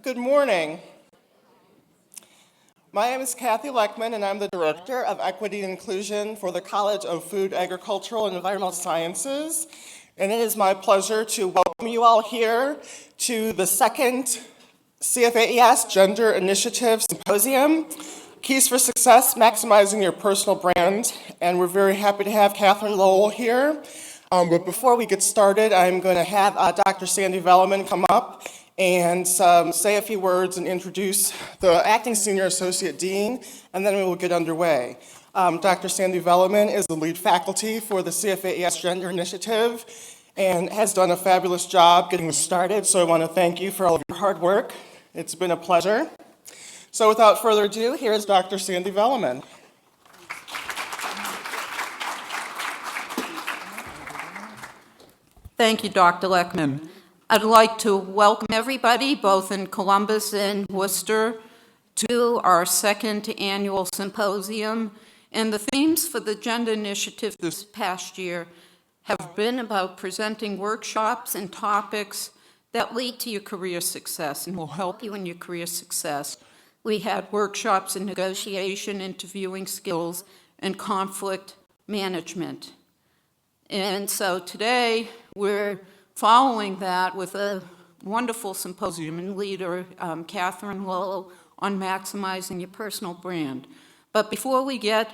Good morning. My name is Kathy Leckman, and I'm the Director of Equity and Inclusion for the College of Food, Agricultural, and Environmental Sciences. And it is my pleasure to welcome you all here to the second CFAES Gender Initiative Symposium, Keys for Success, Maximizing Your Personal Brand. And we're very happy to have Catherine Lowell here. But before we get started, I'm going to have Dr. Sandy Velleman come up and say a few words and introduce the Acting Senior Associate Dean, and then we will get underway. Dr. Sandy Velleman is the lead faculty for the CFAES Gender Initiative and has done a fabulous job getting this started, so I want to thank you for all of your hard work. It's been a pleasure. So without further ado, here is Dr. Sandy Velleman. Thank you, Dr. Leckman. I'd like to welcome everybody, both in Columbus and Worcester, to our second annual symposium. And the themes for the Gender Initiative this past year have been about presenting workshops and topics that lead to your career success and will help you in your career success. We had workshops in negotiation, interviewing skills, and conflict management. And so today, we're following that with a wonderful symposium and leader, Catherine Lowell, on maximizing your personal brand. But before we get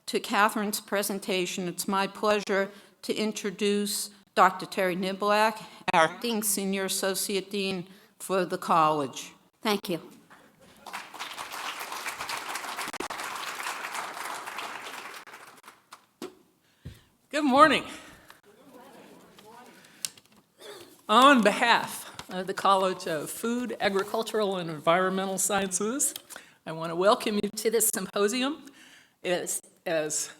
to Catherine's presentation, it's my pleasure to introduce Dr. Terry Niblack, Acting Senior Associate Dean for the college. Thank you. Good morning. On behalf of the College of Food, Agricultural, and Environmental Sciences, I want to welcome you to this symposium. As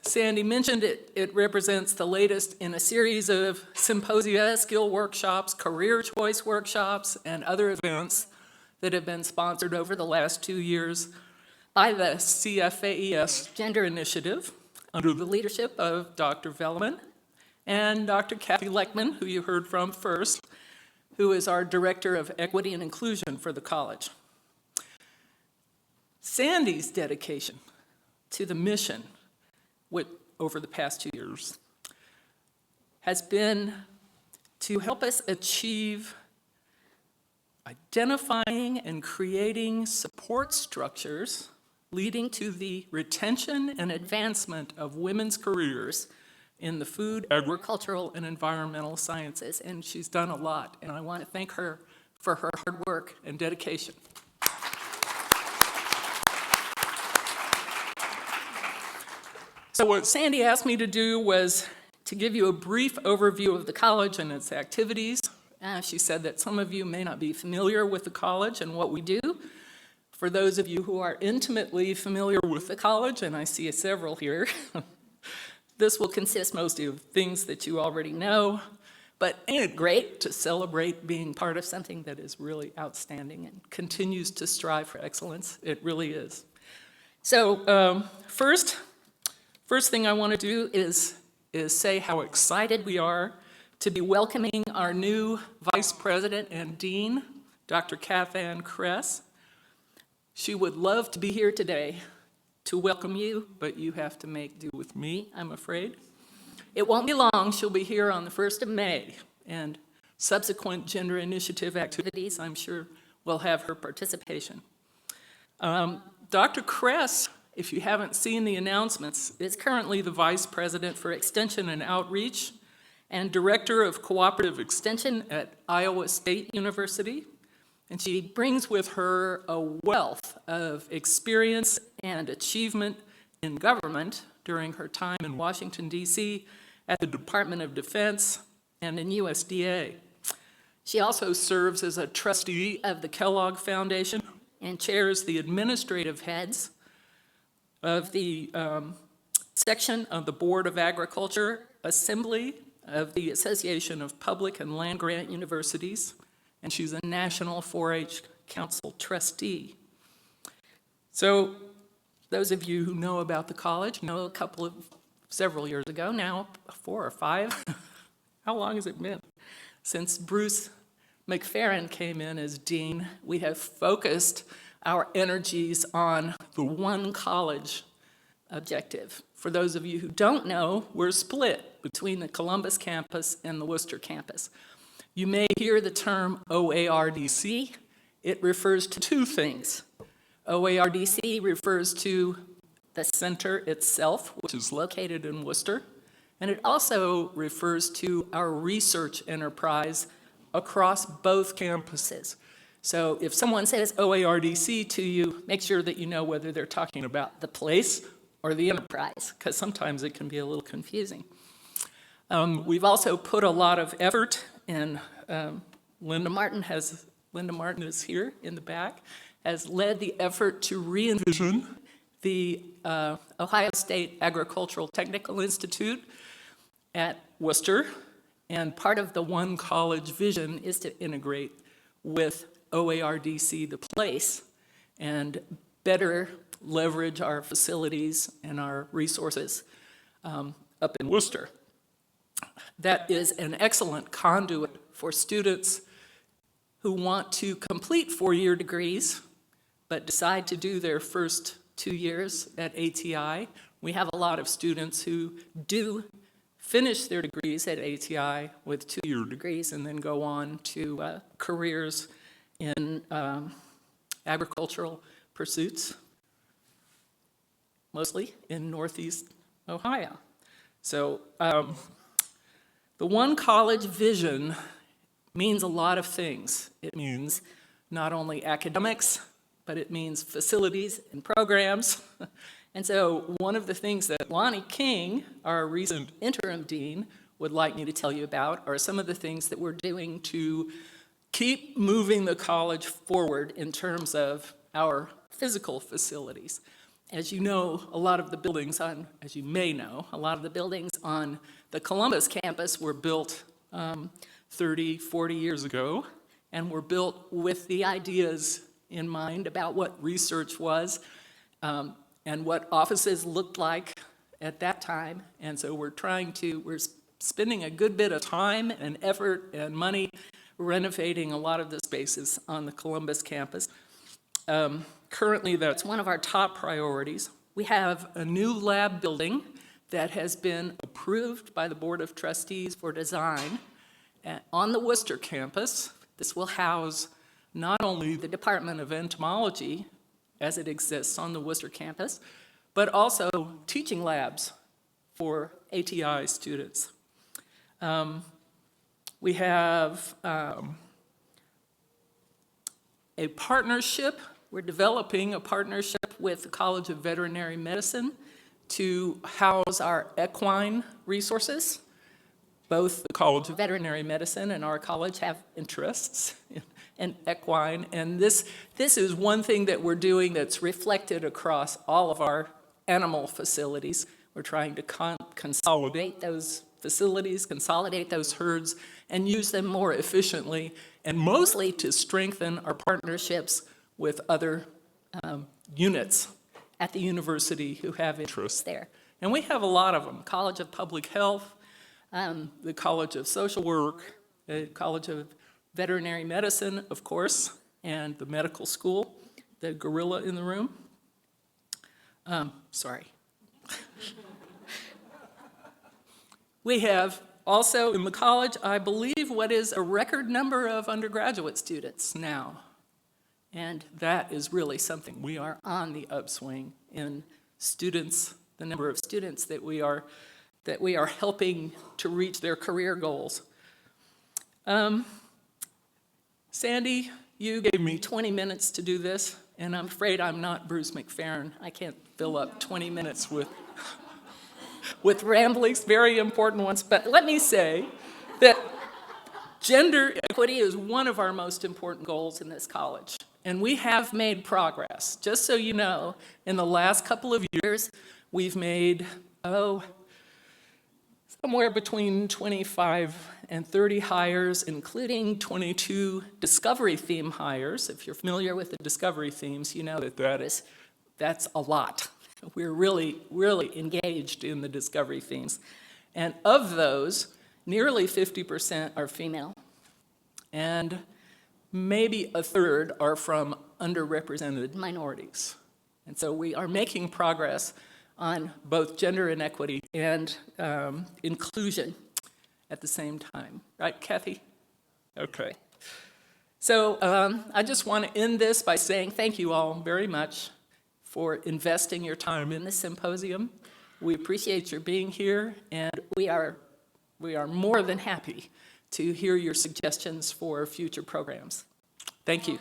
Sandy mentioned, it represents the latest in a series of symposia, skill workshops, career choice workshops, and other events that have been sponsored over the last 2 years by the CFAES Gender Initiative under the leadership of Dr. Velleman and Dr. Kathy Leckman, who you heard from first, who is our Director of Equity and Inclusion for the college. Sandy's dedication to the mission over the past 2 years has been to help us achieve identifying and creating support structures leading to the retention and advancement of women's careers in the food, agricultural, and environmental sciences, and she's done a lot, and I want to thank her for her hard work and dedication. So what Sandy asked me to do was to give you a brief overview of the college and its activities. She said that some of you may not be familiar with the college and what we do. For those of you who are intimately familiar with the college, and I see several here, this will consist mostly of things that you already know, but ain't it great to celebrate being part of something that is really outstanding and continues to strive for excellence? It really is. So first thing I want to do is say how excited we are to be welcoming our new Vice President and Dean, Dr. Kathann Kress. She would love to be here today to welcome you, but you have to make do with me, I'm afraid. It won't be long. She'll be here on the 1st of May, and subsequent Gender Initiative activities, I'm sure, will have her participation. Dr. Kress, if you haven't seen the announcements, is currently the Vice President for Extension and Outreach and Director of Cooperative Extension at Iowa State University. And she brings with her a wealth of experience and achievement in government during her time in Washington, D.C., at the Department of Defense and in USDA. She also serves as a trustee of the Kellogg Foundation and chairs the administrative heads of the section of the Board of Agriculture Assembly of the Association of Public and Land-Grant Universities, and she's a National 4-H Council trustee. So those of you who know about the college know several years ago now, 4 or 5, how long has it been, since Bruce McFerrin came in as dean, we have focused our energies on the one college objective. For those of you who don't know, we're split between the Columbus campus and the Worcester campus. You may hear the term OARDC. It refers to two things. OARDC refers to the center itself, which is located in Worcester, and it also refers to our research enterprise across both campuses. So if someone says OARDC to you, make sure that you know whether they're talking about the place or the enterprise, because sometimes it can be a little confusing. We've also put a lot of effort in, Linda Martin is here in the back, has led the effort to re-envision the Ohio State Agricultural Technical Institute at Worcester, and part of the one college vision is to integrate with OARDC, the place, and better leverage our facilities and our resources up in Worcester. That is an excellent conduit for students who want to complete four-year degrees but decide to do their first 2 years at ATI. We have a lot of students who do finish their degrees at ATI with 2-year degrees and then go on to careers in agricultural pursuits, mostly in Northeast Ohio. So the one college vision means a lot of things. It means not only academics, but it means facilities and programs. And so one of the things that Lonnie King, our recent interim dean, would like me to tell you about are some of the things that we're doing to keep moving the college forward in terms of our physical facilities. As you know, a lot of the buildings as you may know, a lot of the buildings on the Columbus campus were built 30, 40 years ago, and were built with the ideas in mind about what research was and what offices looked like at that time. And so we're spending a good bit of time and effort and money renovating a lot of the spaces on the Columbus campus. Currently, that's one of our top priorities. We have a new lab building that has been approved by the Board of Trustees for design on the Worcester campus. This will house not only the Department of Entomology as it exists on the Worcester campus, but also teaching labs for ATI students. We have a partnership. We're developing a partnership with the College of Veterinary Medicine to house our equine resources. Both the College of Veterinary Medicine and our college have interests in equine, and this is one thing that we're doing that's reflected across all of our animal facilities. We're trying to consolidate those facilities, consolidate those herds, and use them more efficiently, and mostly to strengthen our partnerships with other units at the university who have interests there. And we have a lot of them: College of Public Health, the College of Social Work, the College of Veterinary Medicine, of course, and the medical school, the gorilla in the room. Sorry. We have also in the college, I believe, what is a record number of undergraduate students now. And that is really something. We are on the upswing in students, the number of students that we are helping to reach their career goals. Sandy, you gave me 20 minutes to do this, and I'm afraid I'm not Bruce McFerrin. I can't fill up 20 minutes with ramblings, very important ones. But let me say that gender equity is one of our most important goals in this college. And we have made progress. Just so you know, in the last couple of years, we've made, somewhere between 25 and 30 hires, including 22 discovery theme hires. If you're familiar with the discovery themes, you know that's a lot. We're really, really engaged in the discovery themes. And of those, nearly 50% are female. And maybe a third are from underrepresented minorities. And so we are making progress on both gender inequity and inclusion at the same time. Right, Kathy? Okay. So I just want to end this by saying thank you all very much for investing your time in this symposium. We appreciate your being here, and we are more than happy to hear your suggestions for future programs. Thank you.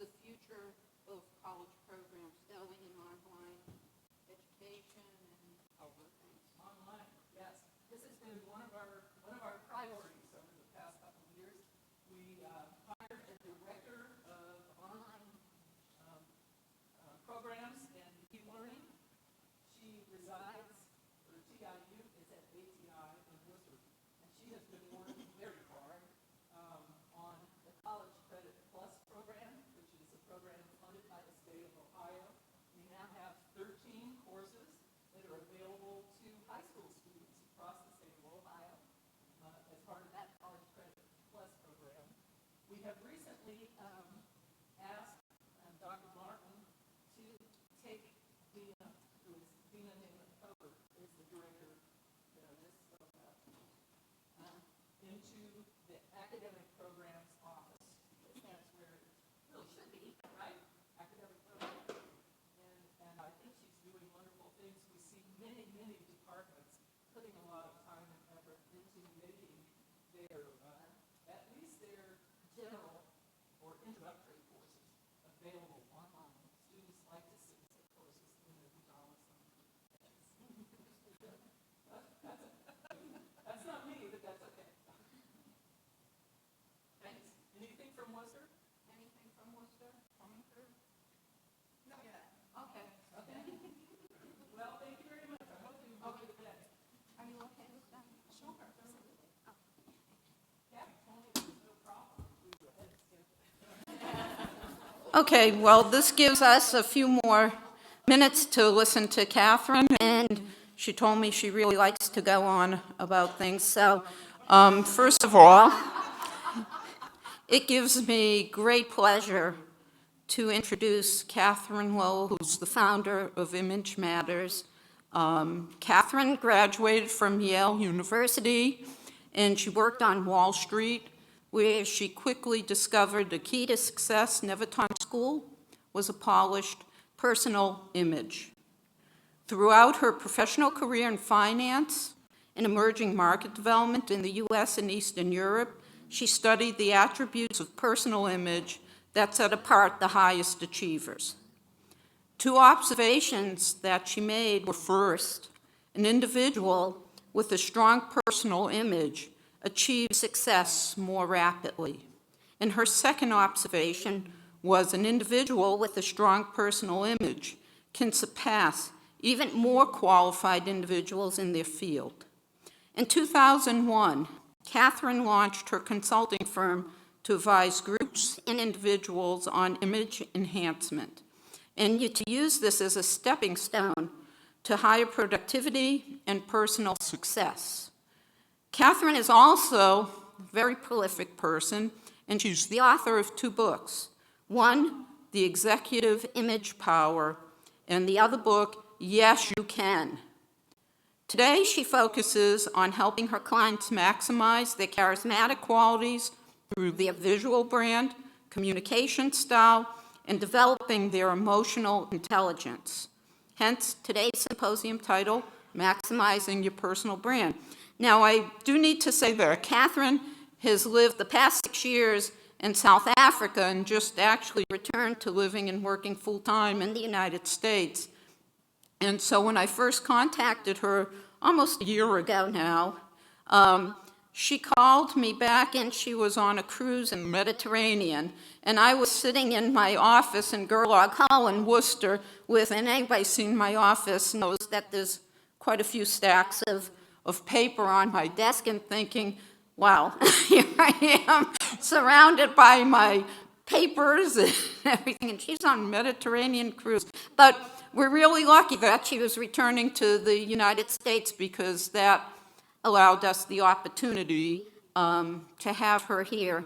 The future of college programs going in online education and other things. Online, yes. This has been one of our priorities over the past couple of years. We hired a director of online programs and e-learning. She resides, or TIU is at ATI in Worcester, and she has been working very hard on the College Credit Plus program, which is a program funded by the state of Ohio. We now have 13 courses that are available to high school students across the state of Ohio as part of that College Credit Plus program. We have recently asked Dr. Martin to take Dina, who is Dina Newman-Covert, is the director into the academic programs office. That's where it really should be, right? Academic programs. And I think she's doing wonderful things. We see many, many departments putting a lot of time and effort into making their, at least their general or introductory courses available online. Students like to sit at courses in their pajamas. That's not me, but that's okay. Thanks. Anything from Worcester? Anything from Worcester coming through? Not yet. Okay. Okay. Well, thank you very much. I hope you enjoy the day. Are you okay with that? Sure. Yeah, no problem. Okay, well, this gives us a few more minutes to listen to Catherine, and she told me she really likes to go on about things. So, first of all, it gives me great pleasure to introduce Catherine Lowe, who's the founder of Image Matters. Catherine graduated from Yale University, and she worked on Wall Street, where she quickly discovered the key to success never taught in school was a polished personal image. Throughout her professional career in finance and emerging market development in the US and Eastern Europe, she studied the attributes of personal image that set apart the highest achievers. Two observations that she made were: first, an individual with a strong personal image achieves success more rapidly. And her second observation was an individual with a strong personal image can surpass even more qualified individuals in their field. In 2001, Catherine launched her consulting firm to advise groups and individuals on image enhancement, and to use this as a stepping stone to higher productivity and personal success. Catherine is also a very prolific person, and she's the author of two books. One, The Executive Image Power, and the other book, Yes, You Can. Today, she focuses on helping her clients maximize their charismatic qualities through their visual brand, communication style, and developing their emotional intelligence. Hence, today's symposium title, Maximizing Your Personal Brand. Now, I do need to say that Catherine has lived the past 6 years in South Africa and just actually returned to living and working full-time in the United States. And so when I first contacted her almost a year ago now, she called me back, and she was on a cruise in the Mediterranean, and I was sitting in my office in Gerlach Hall in Worcester with, and anybody seen my office knows that there's quite a few stacks of paper on my desk, and thinking, wow, here I am surrounded by my papers and everything, and she's on a Mediterranean cruise. But we're really lucky that she was returning to the United States, because that allowed us the opportunity to have her here.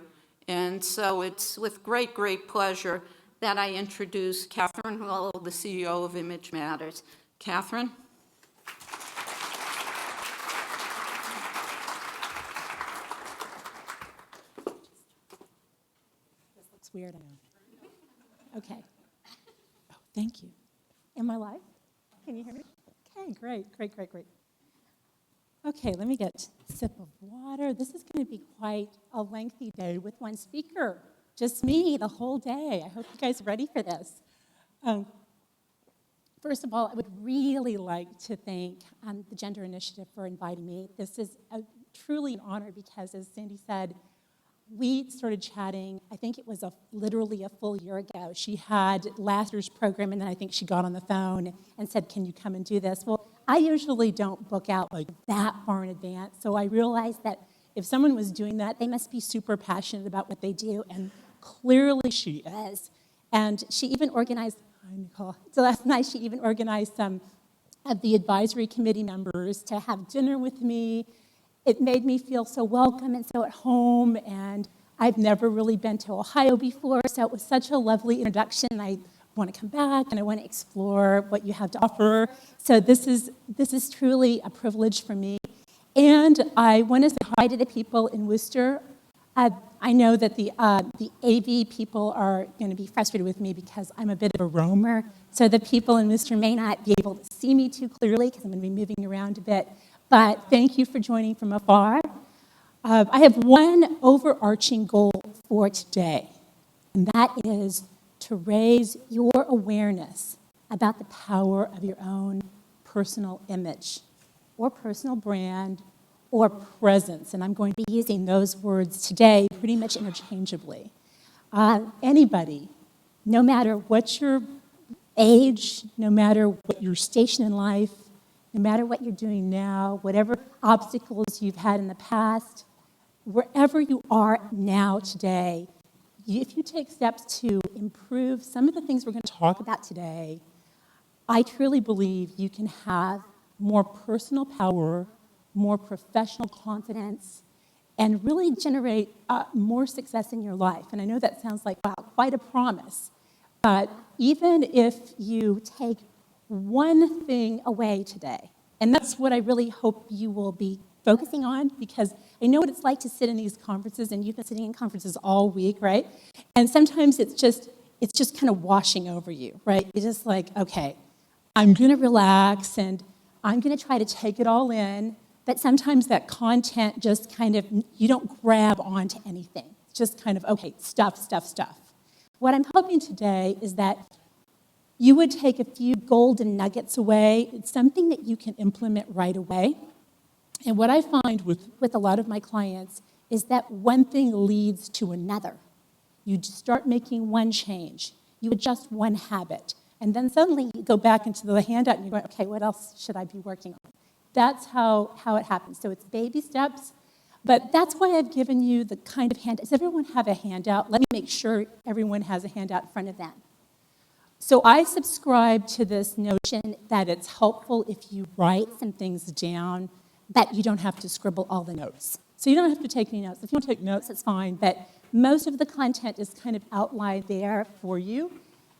And so it's with great, great pleasure that I introduce Catherine Hull, the CEO of Image Matters. Catherine? It's weird, I know. Okay. Oh, thank you. Am I live? Can you hear me? Okay, great. Okay, let me get a sip of water. This is going to be quite a lengthy day with one speaker. Just me the whole day. I hope you guys are ready for this. First of all, I would really like to thank the Gender Initiative for inviting me. This is truly an honor because, as Sandy said, we started chatting, I think it was literally a full year ago. She had last year's program, and then I think she got on the phone and said, can you come and do this? Well, I usually don't book out like that far in advance, so I realized that if someone was doing that, they must be super passionate about what they do, and clearly she is. And she even organized, hi Nicole, so last night she even organized some of the advisory committee members to have dinner with me. It made me feel so welcome and so at home, and I've never really been to Ohio before, so it was such a lovely introduction. I want to come back, and I want to explore what you have to offer. So this is truly a privilege for me. And I want to say hi to the people in Worcester. I know that the AV people are going to be frustrated with me because I'm a bit of a roamer, so the people in Worcester may not be able to see me too clearly because I'm going to be moving around a bit. But thank you for joining from afar. I have one overarching goal for today, and that is to raise your awareness about the power of your own personal image or personal brand or presence. And I'm going to be using those words today pretty much interchangeably. Anybody, no matter what your age, no matter what your station in life, no matter what you're doing now, whatever obstacles you've had in the past, wherever you are now today, if you take steps to improve some of the things we're going to talk about today, I truly believe you can have more personal power, more professional confidence, and really generate more success in your life. And I know that sounds like, wow, quite a promise. But even if you take one thing away today, and that's what I really hope you will be focusing on, because I know what it's like to sit in these conferences, and you've been sitting in conferences all week, right? And sometimes it's just kind of washing over you, right? You're just like, okay, I'm going to relax, and I'm going to try to take it all in, but sometimes that content just kind of, you don't grab onto anything. It's just kind of, okay, stuff. What I'm hoping today is that you would take a few golden nuggets away. It's something that you can implement right away. And what I find with a lot of my clients is that one thing leads to another. You start making one change. You adjust one habit. And then suddenly you go back into the handout and you're going, okay, what else should I be working on? That's how it happens. So it's baby steps. But that's why I've given you the kind of handout. Does everyone have a handout? Let me make sure everyone has a handout in front of them. So I subscribe to this notion that it's helpful if you write some things down, that you don't have to scribble all the notes. So you don't have to take any notes. If you want to take notes, that's fine, but most of the content is kind of outlined there for you.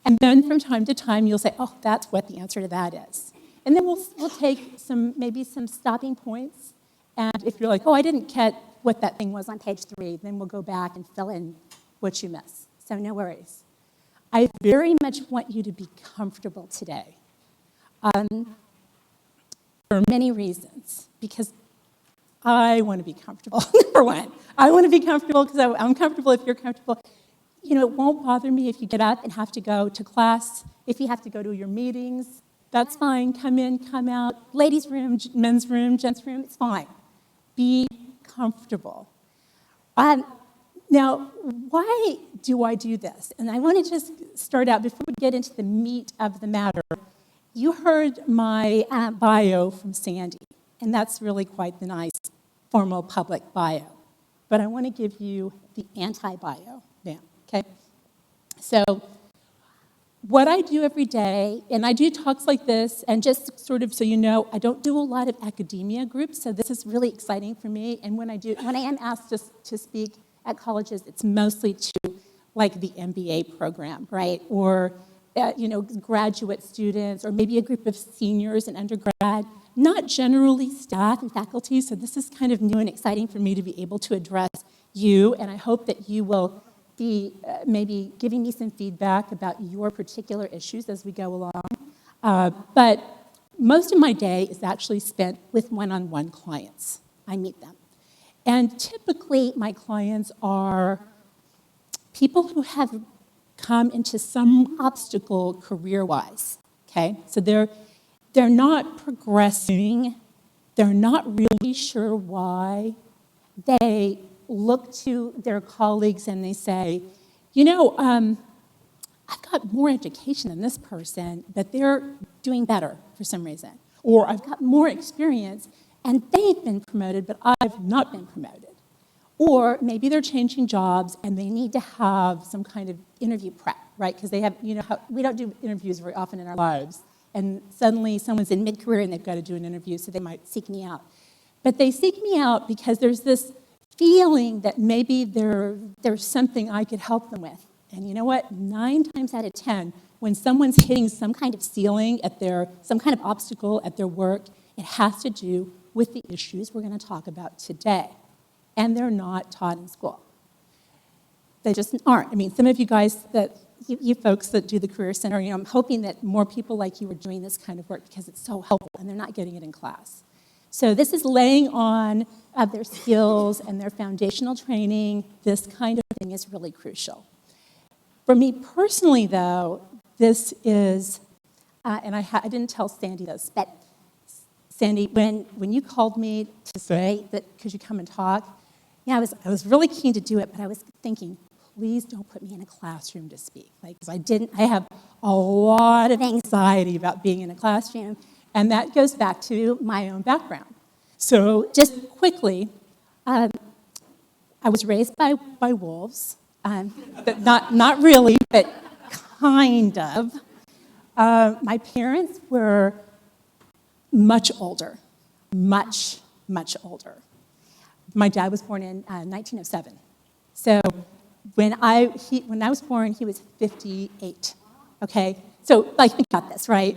And then from time to time, you'll say, oh, that's what the answer to that is. And then we'll take maybe some stopping points. And if you're like, oh, I didn't get what that thing was on page 3, then we'll go back and fill in what you missed. So no worries. I very much want you to be comfortable today for many reasons, because I want to be comfortable, number one. I want to be comfortable because I'm comfortable if you're comfortable. You know, it won't bother me if you get up and have to go to class, if you have to go to your meetings. That's fine. Come in, come out. Ladies' room, men's room, gents' room, it's fine. Be comfortable. Now, why do I do this? And I want to just start out, before we get into the meat of the matter, you heard my bio from Sandy, and that's really quite the nice formal public bio. But I want to give you the anti-bio now, okay? So what I do every day, and I do talks like this, and just sort of so you know, I don't do a lot of academia groups, so this is really exciting for me. And when I am asked to speak at colleges, it's mostly to like the MBA program, right? Or graduate students, or maybe a group of seniors and undergrad, not generally staff and faculty. So this is kind of new and exciting for me to be able to address you, and I hope that you will be maybe giving me some feedback about your particular issues as we go along. But most of my day is actually spent with one-on-one clients. I meet them. And typically, my clients are people who have come into some obstacle career-wise, okay? So they're not progressing. They're not really sure why. They look to their colleagues and they say, I've got more education than this person, but they're doing better for some reason. Or I've got more experience, and they've been promoted, but I've not been promoted. Or maybe they're changing jobs, and they need to have some kind of interview prep, right? Because they have, we don't do interviews very often in our lives. And suddenly someone's in mid-career, and they've got to do an interview, so they might seek me out. But they seek me out because there's this feeling that maybe there's something I could help them with. And you know what? 9 times out of 10, when someone's hitting some kind of ceiling some kind of obstacle at their work, it has to do with the issues we're going to talk about today. And they're not taught in school. They just aren't. I mean, some of you guys you folks that do the Career Center, I'm hoping that more people like you are doing this kind of work because it's so helpful and they're not getting it in class. So this is laying on their skills and their foundational training. This kind of thing is really crucial. For me personally, though, this is, and I didn't tell Sandy this, but Sandy, when you called me to say that could you come and talk, I was really keen to do it, but I was thinking, please don't put me in a classroom to speak. Because I have a lot of anxiety about being in a classroom, and that goes back to my own background. So just quickly, I was raised by wolves, but not really, but kind of. My parents were much older, much older. My dad was born in 1907. So when I was born, he was 58, okay? So, think about this, right?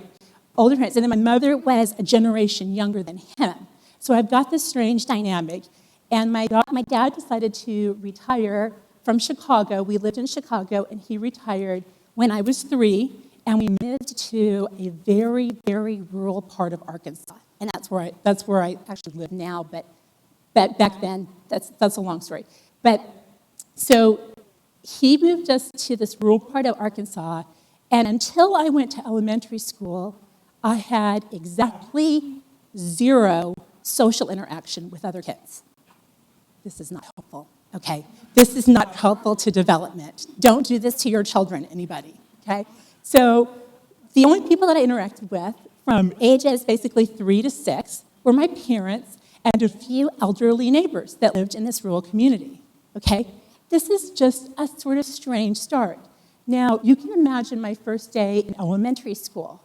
Older parents, and then my mother was a generation younger than him. So I've got this strange dynamic, and my dad decided to retire from Chicago. We lived in Chicago, and he retired when I was 3, and we moved to a very, very rural part of Arkansas. And that's where I actually live now, but back then, that's a long story. But so he moved us to this rural part of Arkansas, and until I went to elementary school, I had exactly 0 social interaction with other kids. This is not helpful, okay? This is not helpful to development. Don't do this to your children, anybody, okay? So the only people that I interacted with from ages basically 3 to 6 were my parents and a few elderly neighbors that lived in this rural community, okay? This is just a sort of strange start. Now, you can imagine my first day in elementary school.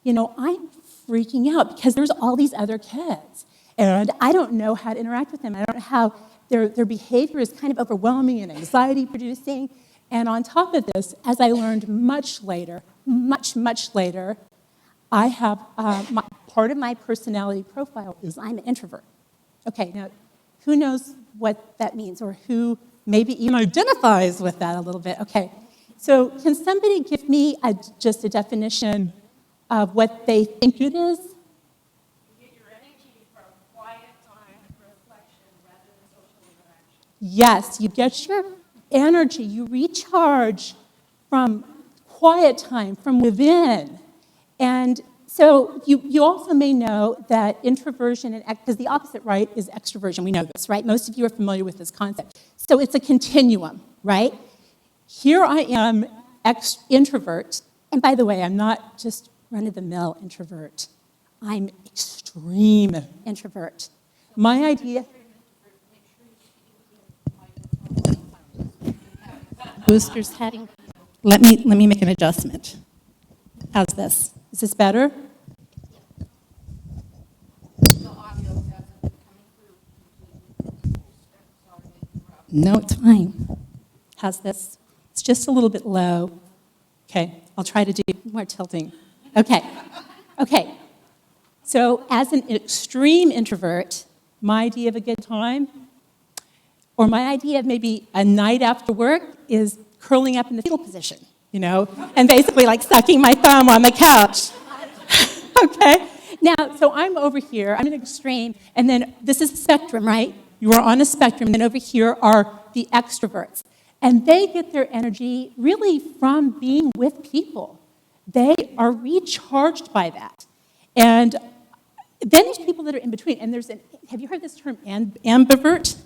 I'm freaking out because there's all these other kids, and I don't know how to interact with them. I don't know how their behavior is kind of overwhelming and anxiety-producing. And on top of this, as I learned much later, I have part of my personality profile is I'm an introvert. Okay, now, who knows what that means, or who maybe even identifies with that a little bit? Okay, so can somebody give me just a definition of what they think it is? You get your energy from quiet time, reflection, rather than social interaction. Yes, you get your energy, you recharge from quiet time, from within. And So you also may know that introversion and, because the opposite, right, is extroversion. We know this, right? Most of you are familiar with this concept. So it's a continuum, right? Here I am, introvert. And by the way, I'm not just run-of-the-mill introvert. I'm extreme introvert. My idea... Booster's heading. Let me make an adjustment. How's this? Is this better? No, it's fine. How's this? It's just a little bit low. Okay, I'll try to do more tilting. Okay, okay. So as an extreme introvert, my idea of a good time, or my idea of maybe a night after work, is curling up in the fetal position, you know, and basically like sucking my thumb on the couch. Okay? Now, so I'm over here, I'm an extreme, and then this is a spectrum, right? You are on a spectrum, and then over here are the extroverts. And they get their energy really from being with people. They are recharged by that. And then there's people that are in between, and have you heard this term ambivert?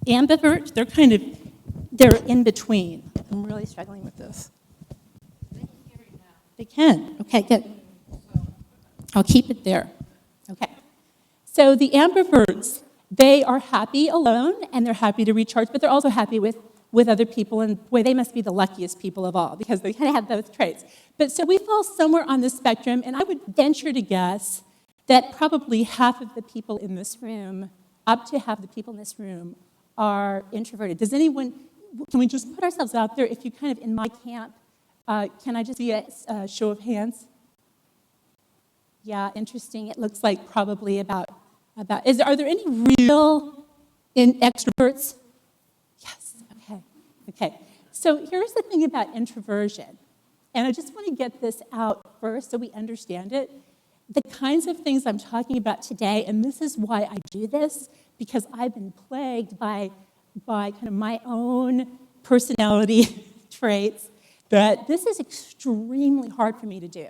Ambivert, they're in between. I'm really struggling with this. They can, okay, good. I'll keep it there. Okay. So the ambiverts, they are happy alone, and they're happy to recharge, but they're also happy with other people, and boy, they must be the luckiest people of all, because they kind of have those traits. But so we fall somewhere on the spectrum, and I would venture to guess that probably half of the people in this room, up to half the people in this room, are introverted. Does anyone, can we just put ourselves out there, if you're kind of in my camp, can I just see a show of hands? Yeah, interesting. It looks like probably are there any real extroverts? Yes, okay. So here's the thing about introversion, and I just want to get this out first so we understand it. The kinds of things I'm talking about today, and this is why I do this, because I've been plagued by kind of my own personality traits, that this is extremely hard for me to do.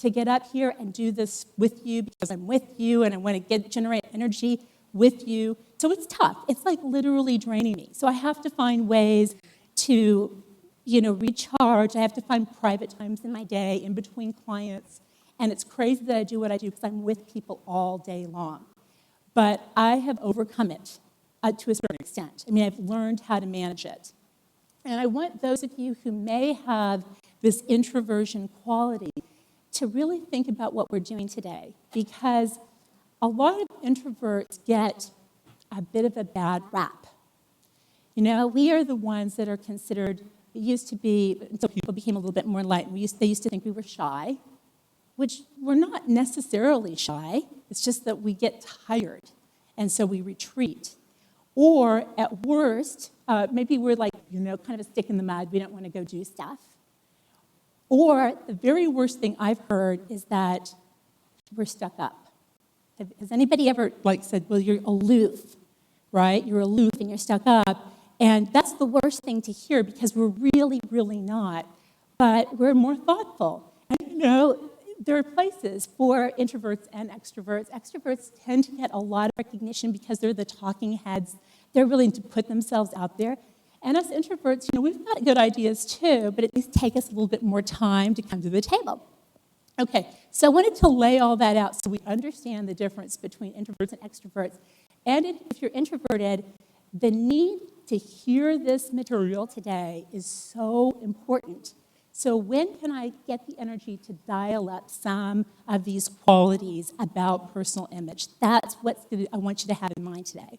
To get up here and do this with you because I'm with you and I want to generate energy with you. So it's tough. It's like literally draining me. So I have to find ways to, recharge. I have to find private times in my day in between clients. And it's crazy that I do what I do because I'm with people all day long. But I have overcome it to a certain extent. I mean, I've learned how to manage it. And I want those of you who may have this introversion quality to really think about what we're doing today, because a lot of introverts get a bit of a bad rap. We are the ones that are considered, it used to be, until people became a little bit more enlightened, they used to think we were shy, which we're not necessarily shy. It's just that we get tired, and so we retreat. Or at worst, maybe we're like, kind of a stick in the mud. We don't want to go do stuff. Or the very worst thing I've heard is that we're stuck up. Has anybody ever said, well, you're aloof, right? You're aloof and you're stuck up. And that's the worst thing to hear because we're really, really not. But we're more thoughtful. And there are places for introverts and extroverts. Extroverts tend to get a lot of recognition because they're the talking heads. They're willing to put themselves out there. And us introverts, we've got good ideas too, but it needs to take us a little bit more time to come to the table. Okay, so I wanted to lay all that out so we understand the difference between introverts and extroverts. And if you're introverted, the need to hear this material today is so important. So when can I get the energy to dial up some of these qualities about personal image? That's what I want you to have in mind today.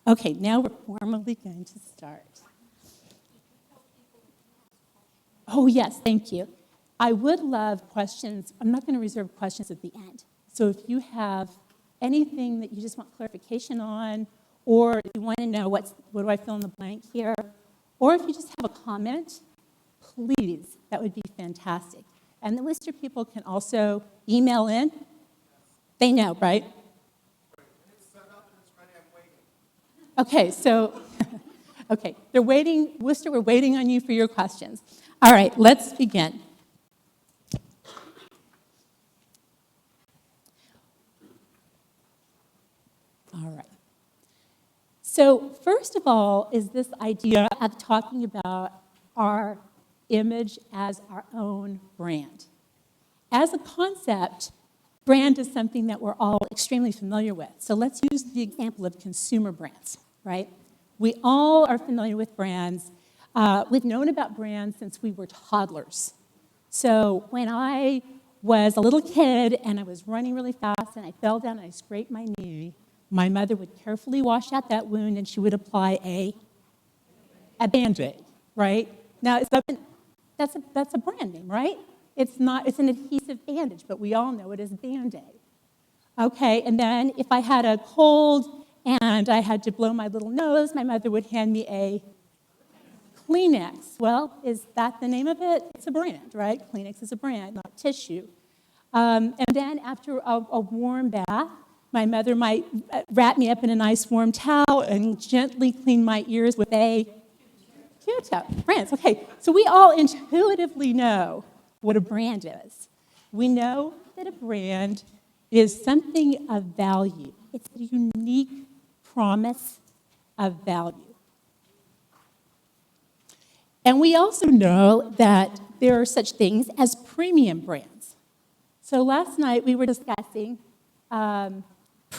Okay, now we're formally going to start. Oh, yes, thank you. I would love questions. I'm not going to reserve questions at the end. So if you have anything that you just want clarification on, or if you want to know what do I fill in the blank here, or if you just have a comment, please, that would be fantastic. And the Worcester people can also email in. They know, right? Okay, so, okay, they're waiting. Worcester, we're waiting on you for your questions. All right, let's begin. So first of all is this idea of talking about our image as our own brand. As a concept, brand is something that we're all extremely familiar with. So let's use the example of consumer brands, right? We all are familiar with brands. We've known about brands since we were toddlers. So when I was a little kid and I was running really fast and I fell down and I scraped my knee, my mother would carefully wash out that wound and she would apply a Band-Aid, right? Now, that's a brand name, right? It's an adhesive bandage, but we all know it as Band-Aid. Okay, and then if I had a cold and I had to blow my little nose, my mother would hand me a Kleenex. Well, is that the name of it? It's a brand, right? Kleenex is a brand, not tissue. And then after a warm bath, my mother might wrap me up in a nice warm towel and gently clean my ears with a Q-tip. Brands, okay. So we all intuitively know what a brand is. We know that a brand is something of value. It's a unique promise of value. And we also know that there are such things as premium brands. So last night we were discussing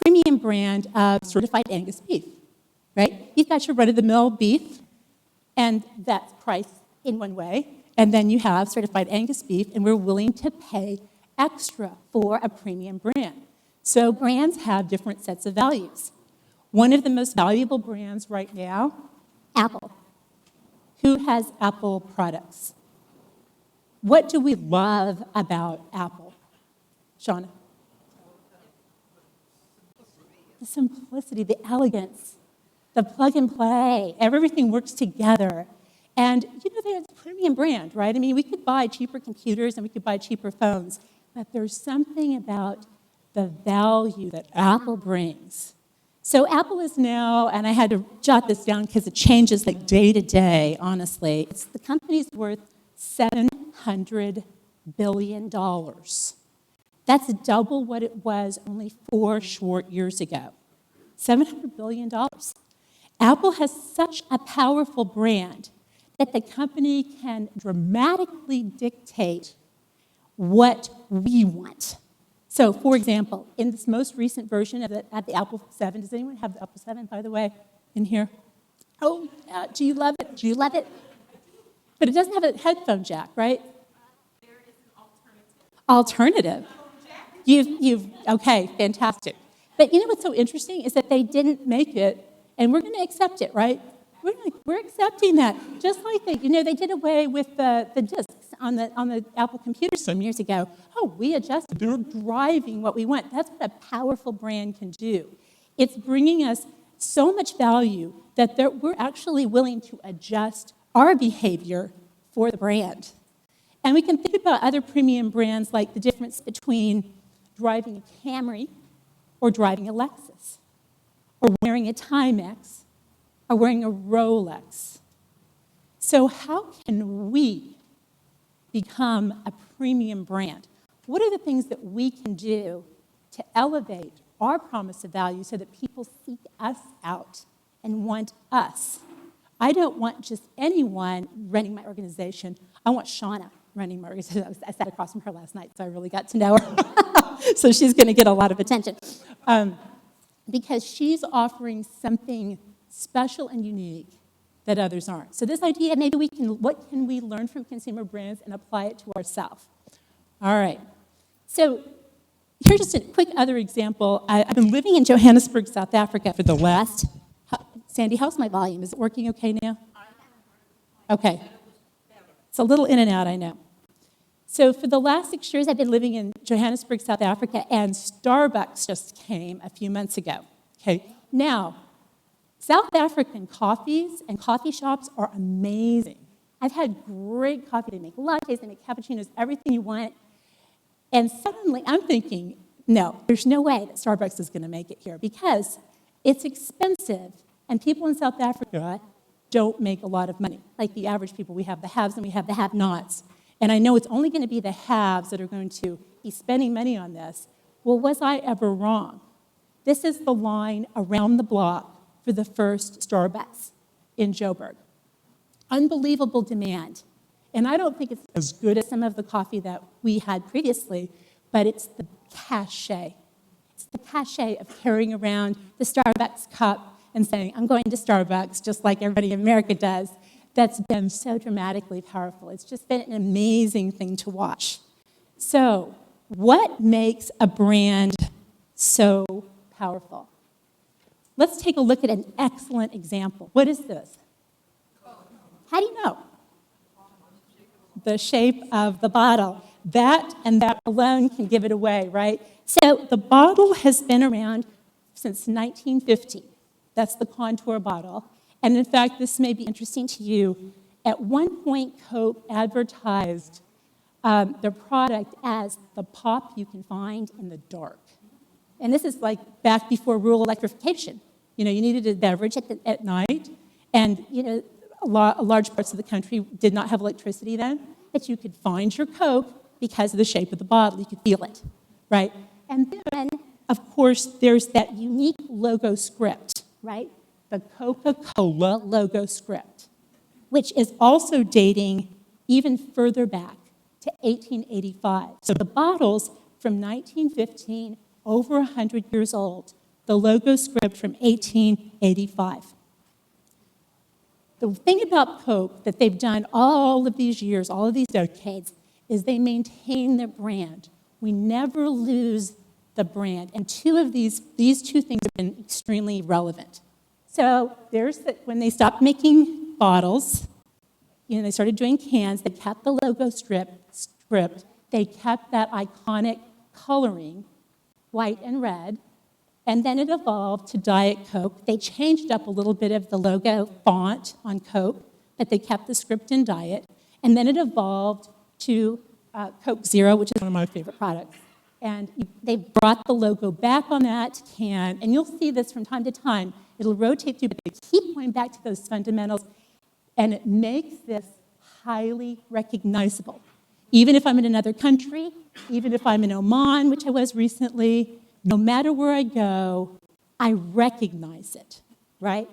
premium brand of certified Angus beef, right? You've got your run-of-the-mill beef, and that's priced in one way. And then you have certified Angus beef, and we're willing to pay extra for a premium brand. So brands have different sets of values. One of the most valuable brands right now, Apple. Who has Apple products? What do we love about Apple? Shauna? The simplicity, the elegance, the plug and play. Everything works together. And you know, there's a premium brand, right? I mean, we could buy cheaper computers and we could buy cheaper phones, but there's something about the value that Apple brings. So Apple is now, and I had to jot this down because it changes like day to day, honestly. The company's worth $700 billion. That's double what it was only 4 short years ago. $700 billion. Apple has such a powerful brand that the company can dramatically dictate what we want. So, for example, in this most recent version of the Apple 7, does anyone have the Apple 7, by the way, in here? Oh, do you love it? Do you love it? But it doesn't have a headphone jack, right? There is an alternative. Alternative. Okay, fantastic. But you know what's so interesting is that they didn't make it, and we're going to accept it, right? We're accepting that. Just like they did away with the discs on the Apple computer some years ago. Oh, we adjusted. They're driving what we want. That's what a powerful brand can do. It's bringing us so much value that we're actually willing to adjust our behavior for the brand. And we can think about other premium brands like the difference between driving a Camry or driving a Lexus or wearing a Timex or wearing a Rolex. So how can we become a premium brand? What are the things that we can do to elevate our promise of value so that people seek us out and want us? I don't want just anyone running my organization. I want Shauna running my organization. I sat across from her last night, so I really got to know her. So she's going to get a lot of attention. Because she's offering something special and unique that others aren't. So this idea, maybe what can we learn from consumer brands and apply it to ourselves? All right. So here's just a quick other example. I've been living in Johannesburg, South Africa for the last... Sandy, how's my volume? Is it working okay now? Okay. It's a little in and out, I know. So for the last 6 years, I've been living in Johannesburg, South Africa, and Starbucks just came a few months ago. Okay. Now, South African coffees and coffee shops are amazing. I've had great coffee. They make lattes, they make cappuccinos, everything you want. And suddenly I'm thinking, no, there's no way that Starbucks is going to make it here because it's expensive, and people in South Africa don't make a lot of money. Like the average people, we have the haves and we have the have-nots. And I know it's only going to be the haves that are going to be spending money on this. Well, was I ever wrong? This is the line around the block for the first Starbucks in Joburg. Unbelievable demand. And I don't think it's as good as some of the coffee that we had previously, but it's the cachet. It's the cachet of carrying around the Starbucks cup and saying, I'm going to Starbucks, just like everybody in America does. That's been so dramatically powerful. It's just been an amazing thing to watch. So, what makes a brand so powerful? Let's take a look at an excellent example. What is this? How do you know? The shape of the bottle. That and that alone can give it away, right? So the bottle has been around since 1950. That's the contour bottle. And in fact, this may be interesting to you. At one point, Coke advertised their product as the pop you can find in the dark. And this is like back before rural electrification. You know, you needed a beverage at night, and you know, large parts of the country did not have electricity then, but you could find your Coke because of the shape of the bottle. You could feel it, right? And then, of course, there's that unique logo script, right? The Coca-Cola logo script, which is also dating even further back to 1885. So the bottles from 1915, over 100 years old. The logo script from 1885. The thing about Coke that they've done all of these years, all of these decades, is they maintain their brand. We never lose the brand. And these two things have been extremely relevant. So there's when they stopped making bottles, you know, they started doing cans, they kept the logo script, they kept that iconic coloring, white and red, and then it evolved to Diet Coke. They changed up a little bit of the logo font on Coke, but they kept the script in Diet. And then it evolved to Coke Zero, which is one of my favorite products. And they brought the logo back on that can, and you'll see this from time to time. It'll rotate through, but they keep going back to those fundamentals, and it makes this highly recognizable. Even if I'm in another country, even if I'm in Oman, which I was recently, no matter where I go, I recognize it, right?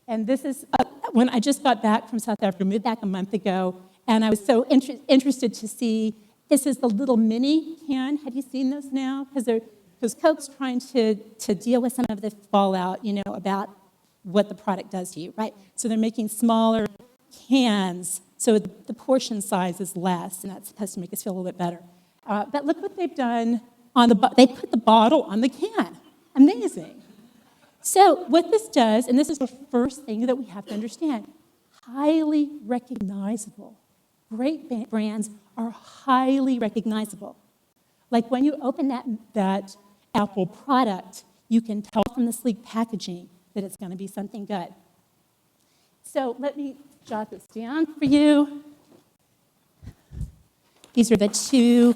And this is, when I just got back from South Africa, moved back a month ago, and I was so interested to see, this is the little mini can. Have you seen those now? Because Coke's trying to deal with some of the fallout, you know, about what the product does to you, right? So they're making smaller cans, so the portion size is less, and that's supposed to make us feel a little bit better. But look what they've done. They put the bottle on the can. Amazing. So what this does, and this is the first thing that we have to understand, highly recognizable. Great brands are highly recognizable. Like when you open that Apple product, you can tell from the sleek packaging that it's going to be something good. So let me jot this down for you. These are the two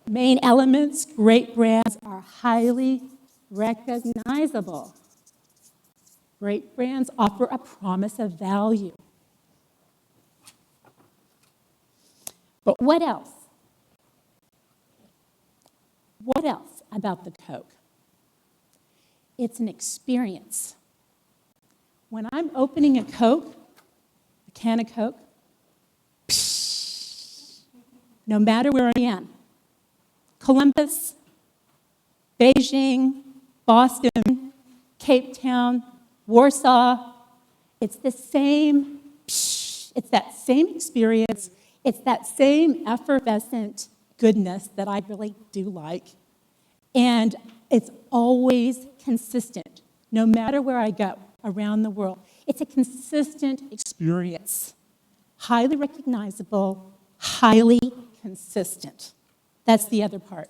main elements. Great brands are highly recognizable. Great brands offer a promise of value. But what else? What else about the Coke? It's an experience. When I'm opening a Coke, a can of Coke, no matter where I am, Columbus, Beijing, Boston, Cape Town, Warsaw, it's the same, it's that same experience, it's that same effervescent goodness that I really do like. And it's always consistent, no matter where I go around the world. It's a consistent experience, highly recognizable, highly consistent. That's the other part.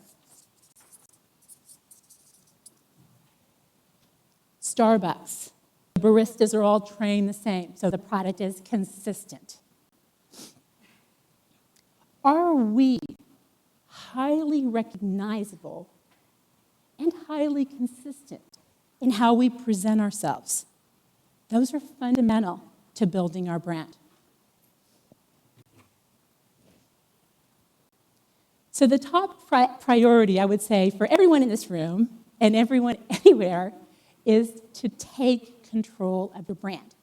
Starbucks. The baristas are all trained the same, so the product is consistent. Are we highly recognizable and highly consistent in how we present ourselves? Those are fundamental to building our brand. So the top priority, I would say, for everyone in this room and everyone anywhere is to take control of your brand.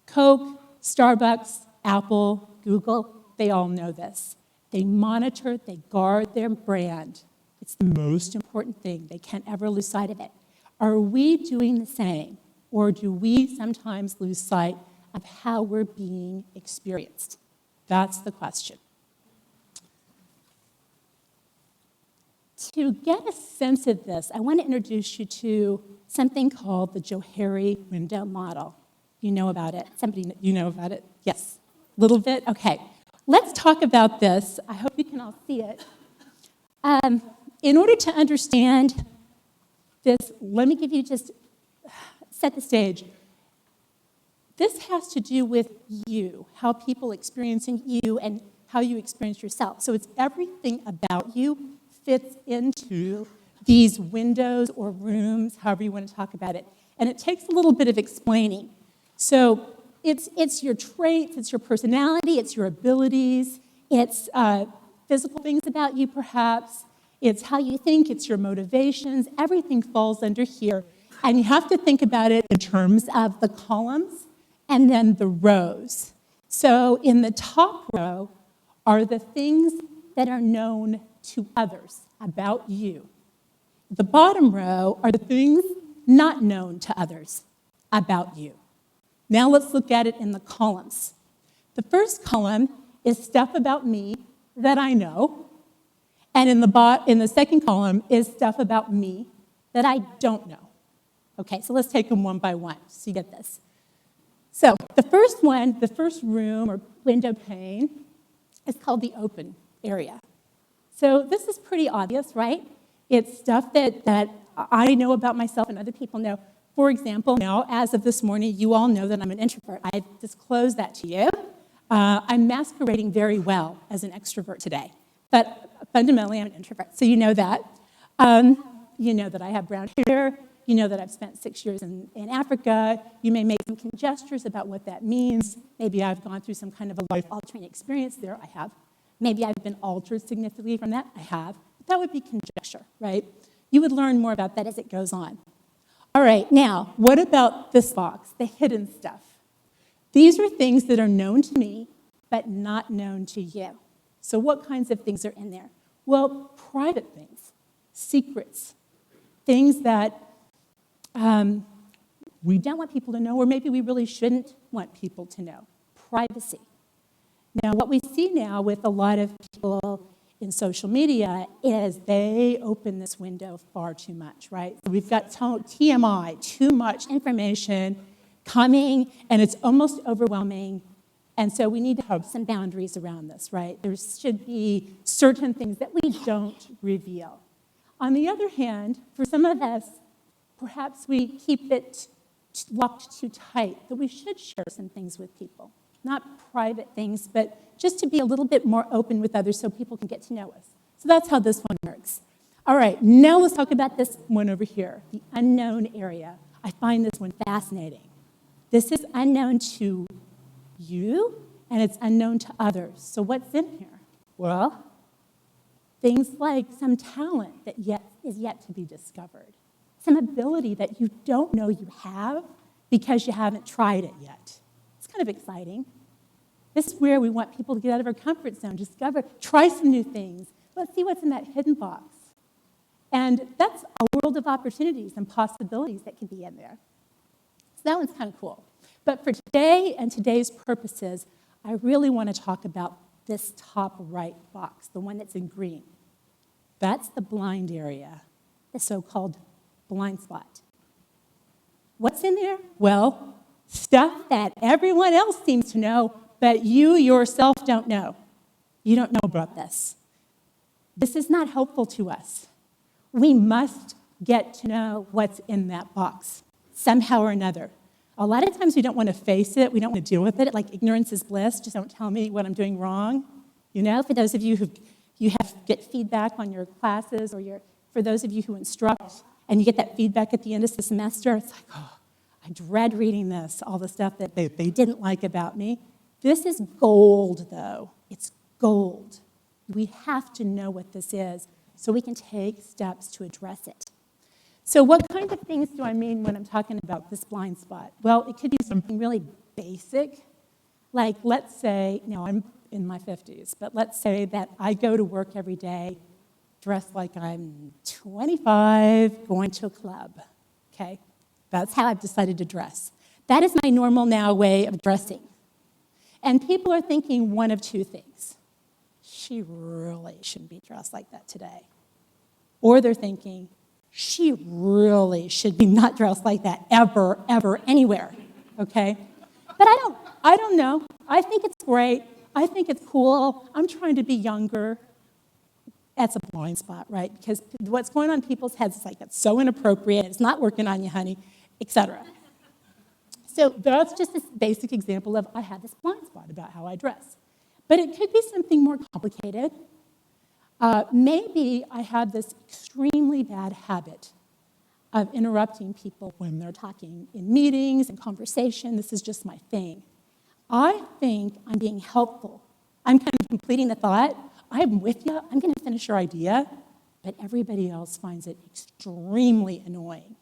Coke, Starbucks, Apple, Google, they all know this. They monitor, they guard their brand. It's the most important thing. They can't ever lose sight of it. Are we doing the same, or do we sometimes lose sight of how we're being experienced? That's the question. To get a sense of this, I want to introduce you to something called the Johari window model. You know about it? Somebody, you know about it? Yes. A little bit? Okay. Let's talk about this. I hope you can all see it. In order to understand this, let me give you just, set the stage. This has to do with you, how people experiencing you and how you experience yourself. So it's everything about you fits into these windows or rooms, however you want to talk about it. And it takes a little bit of explaining. So it's your traits, it's your personality, it's your abilities, it's physical things about you perhaps, it's how you think, it's your motivations, everything falls under here. And you have to think about it in terms of the columns and then the rows. So in the top row are the things that are known to others about you. The bottom row are the things not known to others about you. Now let's look at it in the columns. The first column is stuff about me that I know, and in the second column is stuff about me that I don't know. Okay, so let's take them one by one so you get this. So the first one, the first room or window pane is called the open area. So this is pretty obvious, right? It's stuff that I know about myself and other people know. For example, now, as of this morning, you all know that I'm an introvert. I've disclosed that to you. I'm masquerading very well as an extrovert today, but fundamentally, I'm an introvert, so you know that. You know that I have brown hair. You know that I've spent 6 years in Africa. You may make some conjectures about what that means. Maybe I've gone through some kind of a life-altering experience there. I have. Maybe I've been altered significantly from that. I have. But that would be conjecture, right? You would learn more about that as it goes on. All right, now, what about this box, the hidden stuff? These are things that are known to me, but not known to you. So what kinds of things are in there? Well, private things, secrets, things that we don't want people to know, or maybe we really shouldn't want people to know. Privacy. Now, what we see now with a lot of people in social media is they open this window far too much, right? So we've got TMI, too much information coming, and it's almost overwhelming. And so we need to have some boundaries around this, right? There should be certain things that we don't reveal. On the other hand, for some of us, perhaps we keep it locked too tight, that we should share some things with people. Not private things, but just to be a little bit more open with others so people can get to know us. So that's how this one works. All right, now let's talk about this one over here, the unknown area. I find this one fascinating. This is unknown to you, and it's unknown to others. So what's in here? Well, things like some talent that is yet to be discovered, some ability that you don't know you have because you haven't tried it yet. It's kind of exciting. This is where we want people to get out of our comfort zone, discover, try some new things. Let's see what's in that hidden box. And that's a world of opportunities and possibilities that can be in there. So that one's kind of cool. But for today and today's purposes, I really want to talk about this top right box, the one that's in green. That's the blind area, the so-called blind spot. What's in there? Well, stuff that everyone else seems to know, but you yourself don't know. You don't know about this. This is not helpful to us. We must get to know what's in that box, somehow or another. A lot of times we don't want to face it, we don't want to deal with it, like ignorance is bliss, just don't tell me what I'm doing wrong. You know, for those of you who get feedback on your classes, or for those of you who instruct, and you get that feedback at the end of the semester, it's like, oh, I dread reading this, all the stuff that they didn't like about me. This is gold, though. It's gold. We have to know what this is so we can take steps to address it. So what kind of things do I mean when I'm talking about this blind spot? Well, it could be something really basic, like let's say, now I'm in my 50s, but let's say that I go to work every day dressed like I'm 25, going to a club, okay? That's how I've decided to dress. That is my normal now way of dressing. And people are thinking one of two things. She really shouldn't be dressed like that today. Or they're thinking, she really should be not dressed like that ever, ever, anywhere, okay? But I don't know. I think it's great. I think it's cool. I'm trying to be younger. That's a blind spot, right? Because what's going on in people's heads is like, that's so inappropriate, it's not working on you, honey, etc. So that's just a basic example of I have this blind spot about how I dress. But it could be something more complicated. Maybe I have this extremely bad habit of interrupting people when they're talking in meetings and conversation. This is just my thing. I think I'm being helpful. I'm kind of completing the thought. I'm with you. I'm going to finish your idea. But everybody else finds it extremely annoying.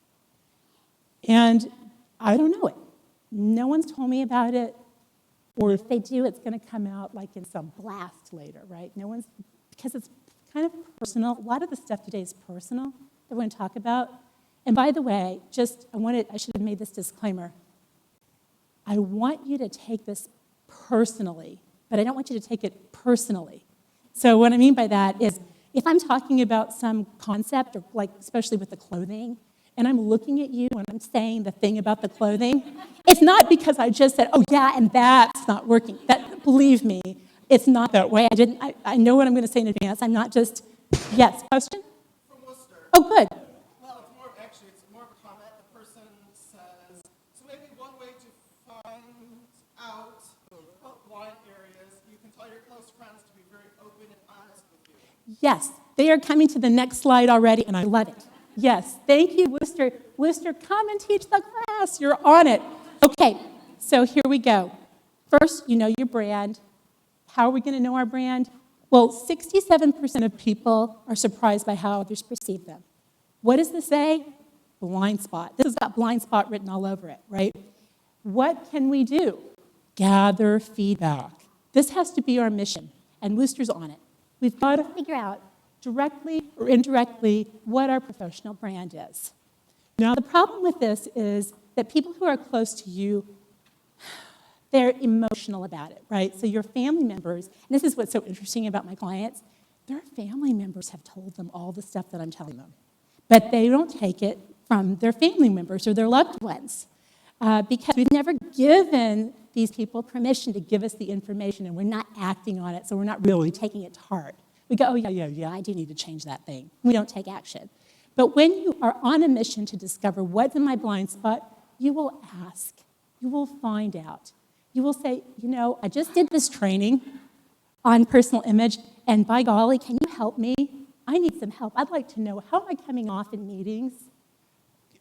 And I don't know it. No one's told me about it. Or if they do, it's going to come out like in some blast later, right? No one's, because it's kind of personal. A lot of the stuff today is personal that we're going to talk about. And by the way, I should have made this disclaimer. I want you to take this personally, but I don't want you to take it personally. So what I mean by that is, if I'm talking about some concept, or like especially with the clothing, and I'm looking at you and I'm saying the thing about the clothing, it's not because I just said, oh yeah, and that's not working. Believe me, it's not that way. I know what I'm going to say in advance. I'm not just, yes, question? From Worcester. Oh, good. Well, it's more of a comment. The person says, so maybe one way to find out what wine areas, you can tell your close friends to be very open and honest with you. Yes, they are coming to the next slide already, and I love it. Yes, thank you, Worcester. Worcester, come and teach the class. You're on it. Okay, so here we go. First, you know your brand. How are we going to know our brand? Well, 67% of people are surprised by how others perceive them. What does this say? Blind spot. This has got blind spot written all over it, right? What can we do? Gather feedback. This has to be our mission, and Worcester's on it. We've got to figure out directly or indirectly what our professional brand is. Now, the problem with this is that people who are close to you, they're emotional about it, right? So your family members, and this is what's so interesting about my clients, their family members have told them all the stuff that I'm telling them. But they don't take it from their family members or their loved ones because we've never given these people permission to give us the information, and we're not acting on it, so we're not really taking it to heart. We go, oh, yeah, I do need to change that thing. We don't take action. But when you are on a mission to discover what's in my blind spot, you will ask. You will find out. You will say, I just did this training on personal image, and by golly, can you help me? I need some help. I'd like to know, how am I coming off in meetings?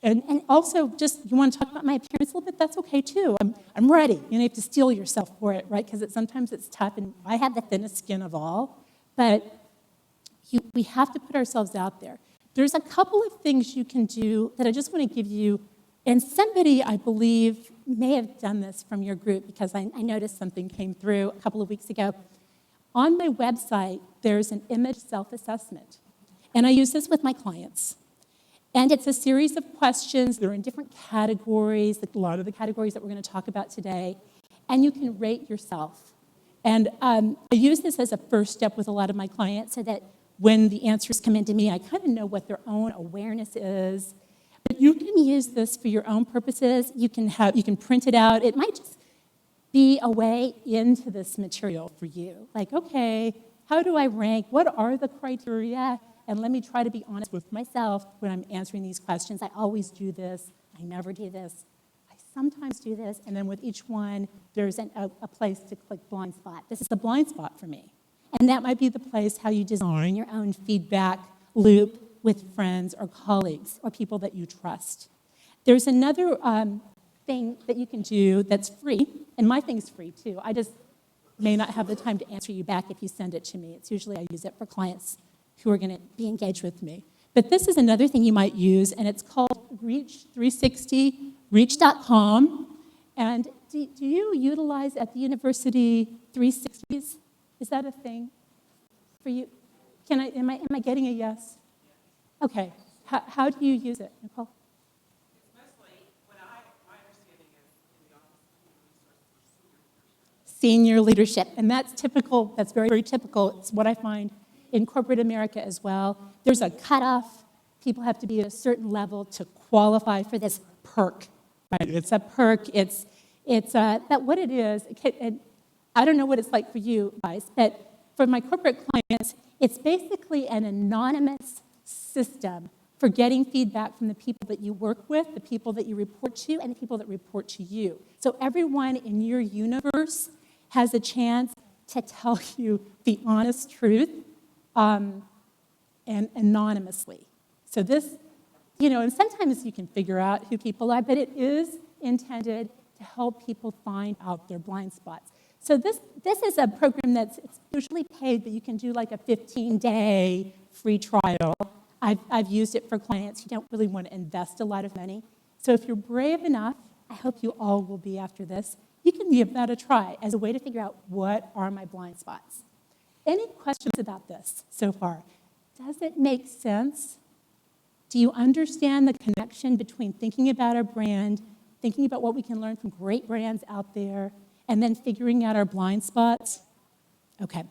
And also, you want to talk about my appearance a little bit? That's okay, too. I'm ready. You have to steel yourself for it, right? Because sometimes it's tough, and I have the thinnest skin of all. But we have to put ourselves out there. There's a couple of things you can do that I just want to give you. And somebody, I believe, may have done this from your group because I noticed something came through a couple of weeks ago. On my website, there's an image self-assessment. And I use this with my clients. And it's a series of questions. They're in different categories, like a lot of the categories that we're going to talk about today. And you can rate yourself. And I use this as a first step with a lot of my clients so that when the answers come into me, I kind of know what their own awareness is. But you can use this for your own purposes. You can print it out. It might just be a way into this material for you. Like, okay, how do I rank? What are the criteria? And let me try to be honest with myself when I'm answering these questions. I always do this. I never do this. Sometimes do this, and then with each one, there's a place to click blind spot. This is a blind spot for me. And that might be the place how you design your own feedback loop with friends or colleagues or people that you trust. There's another thing that you can do that's free, and my thing's free too. I just may not have the time to answer you back if you send it to me. It's usually I use it for clients who are going to be engaged with me. But this is another thing you might use, and it's called Reach 360, reach.com. And do you utilize at the university 360s? Is that a thing for you? Am I getting a yes? Okay. How do you use it, Nicole? Senior leadership, and that's typical, that's very, very typical. It's what I find in corporate America as well. There's a cutoff. People have to be at a certain level to qualify for this perk, right? It's a perk, but what it is, and I don't know what it's like for you guys, but for my corporate clients, it's basically an anonymous system for getting feedback from the people that you work with, the people that you report to, and the people that report to you. So everyone in your universe has a chance to tell you the honest truth and anonymously. So this, and sometimes you can figure out who people are, but it is intended to help people find out their blind spots. So this is a program it's usually paid, but you can do like a 15-day free trial. I've used it for clients who don't really want to invest a lot of money. So if you're brave enough, I hope you all will be after this, you can give that a try as a way to figure out what are my blind spots. Any questions about this so far? Does it make sense? Do you understand the connection between thinking about our brand, thinking about what we can learn from great brands out there, and then figuring out our blind spots? Okay.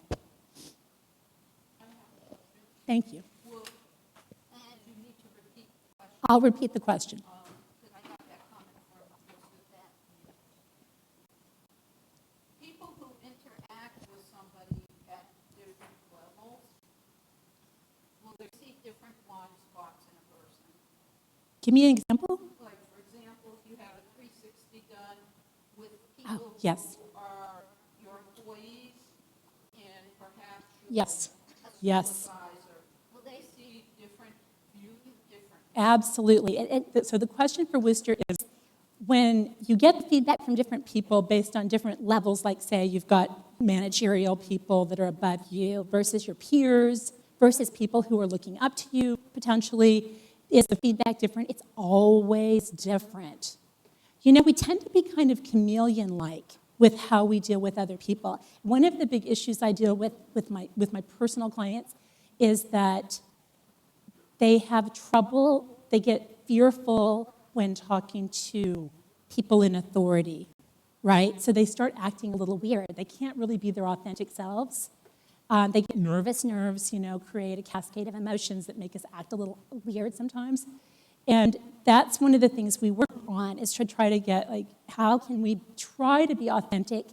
Thank you. I'll repeat the question. People who interact with somebody at different levels will see different blind spots in a person. Give me an example. Like, for example, if you have a 360 done with people Yes. who are your employees and perhaps Yes. a Yes. supervisor, will they see different views, different? Absolutely. So the question for Worcester is, when you get feedback from different people based on different levels, like say you've got managerial people that are above you versus your peers versus people who are looking up to you potentially, is the feedback different? It's always different. We tend to be kind of chameleon-like with how we deal with other people. One of the big issues I deal with my personal clients is that they have trouble, they get fearful when talking to people in authority, right? So they start acting a little weird. They can't really be their authentic selves. They get nervous nerves, create a cascade of emotions that make us act a little weird sometimes. And that's one of the things we work on, is to try to get, how can we try to be authentic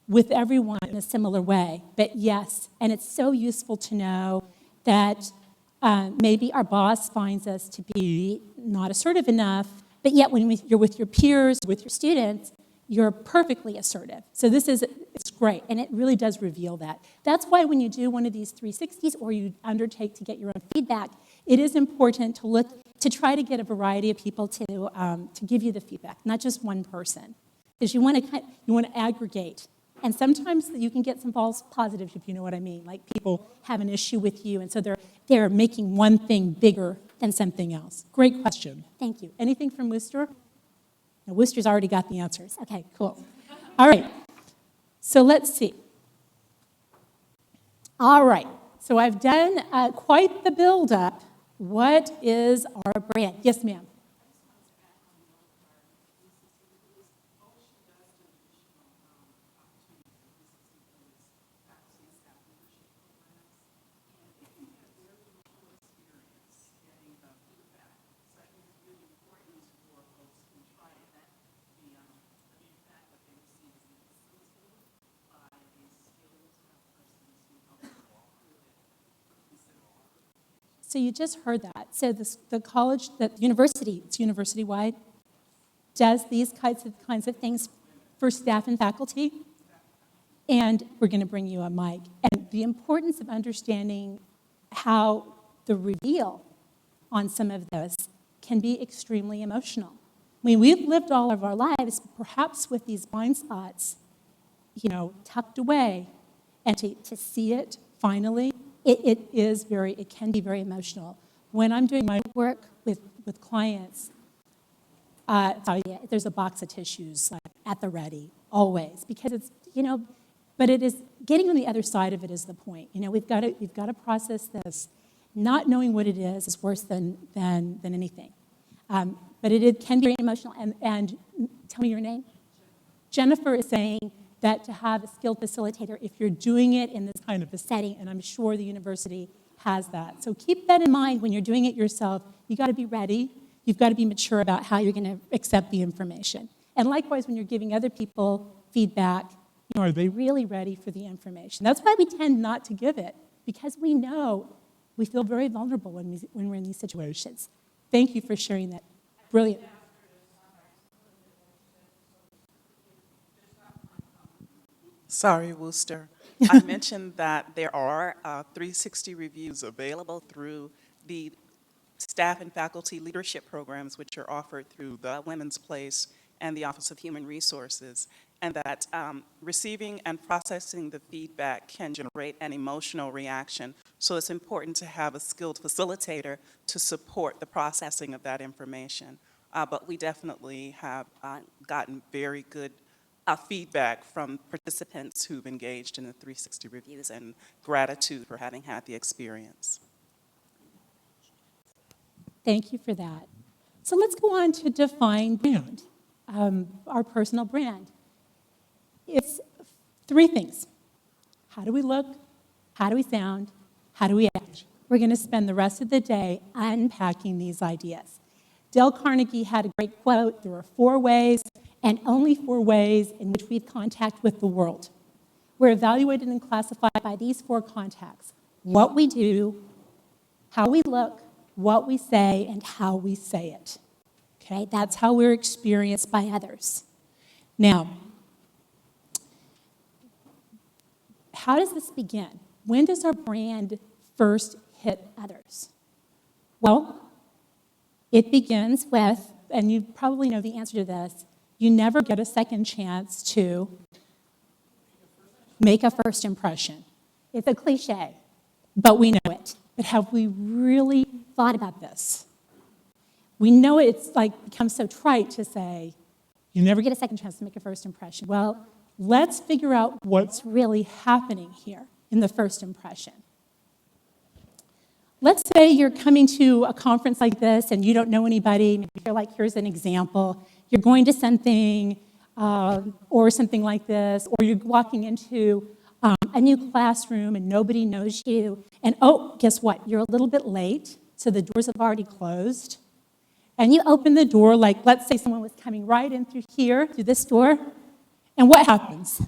with everyone in a similar way? But yes, and it's so useful to know that maybe our boss finds us to be not assertive enough, but yet when you're with your peers, with your students, you're perfectly assertive. So it's great, and it really does reveal that. That's why when you do one of these 360s or you undertake to get your own feedback, it is important to try to get a variety of people to give you the feedback, not just one person, because you want to aggregate. And sometimes you can get some false positives, if you know what I mean. Like people have an issue with you, and so they're making one thing bigger than something else. Great question. Thank you. Anything from Worcester? No, Worcester's already got the answers. Okay, cool. All right. So let's see. All right. So I've done quite the build-up. What is our brand? Yes, ma'am. So you just heard that. So the college, the university, it's university-wide, does these kinds of things for staff and faculty. And we're going to bring you a mic. And the importance of understanding how the reveal on some of this can be extremely emotional. I mean, we've lived all of our lives, perhaps with these blind spots, tucked away. And to see it finally, it can be very emotional. when I'm doing my work with clients, there's a box of tissues like, at the ready, always, because it's, but it is, getting on the other side of it is the point. We've got to process this. Not knowing what it is worse than anything. But it can be very emotional. And tell me your name. Jennifer is saying that to have a skilled facilitator, if you're doing it in this kind of a setting, and I'm sure the university has that. So keep that in mind when you're doing it yourself. You got to be ready. You've got to be mature about how you're going to accept the information. And likewise, when you're giving other people feedback, are they really ready for the information? That's why we tend not to give it, because we know we feel very vulnerable when we're in these situations. Thank you for sharing that. Brilliant. Sorry, Worcester. I mentioned that there are 360 reviews available through the staff and faculty leadership programs, which are offered through the Women's Place and the Office of Human Resources, and that receiving and processing the feedback can generate an emotional reaction. So it's important to have a skilled facilitator to support the processing of that information. But we definitely have gotten very good feedback from participants who've engaged in the 360 reviews, and gratitude for having had the experience. Thank you for that. So let's go on to define brand, our personal brand. It's three things. How do we look? How do we sound? How do we act? We're going to spend the rest of the day unpacking these ideas. Dale Carnegie had a great quote: there are 4 ways, and only 4 ways, in which we have contact with the world. We're evaluated and classified by these 4 contacts: what we do, how we look, what we say, and how we say it. Okay, that's how we're experienced by others. Now, how does this begin? When does our brand first hit others? Well, it begins with, and you probably know the answer to this, you never get a second chance to make a first impression. It's a cliche, but we know it. But have we really thought about this? We know it's becomes so trite to say, you never get a second chance to make a first impression. Well, let's figure out what's really happening here in the first impression. Let's say you're coming to a conference like this and you don't know anybody. Maybe you're like, here's an example. You're going to something or something like this, or you're walking into a new classroom and nobody knows you. And oh, guess what? You're a little bit late, so the doors have already closed. And you open the door, like let's say someone was coming right in through here, through this door. And what happens?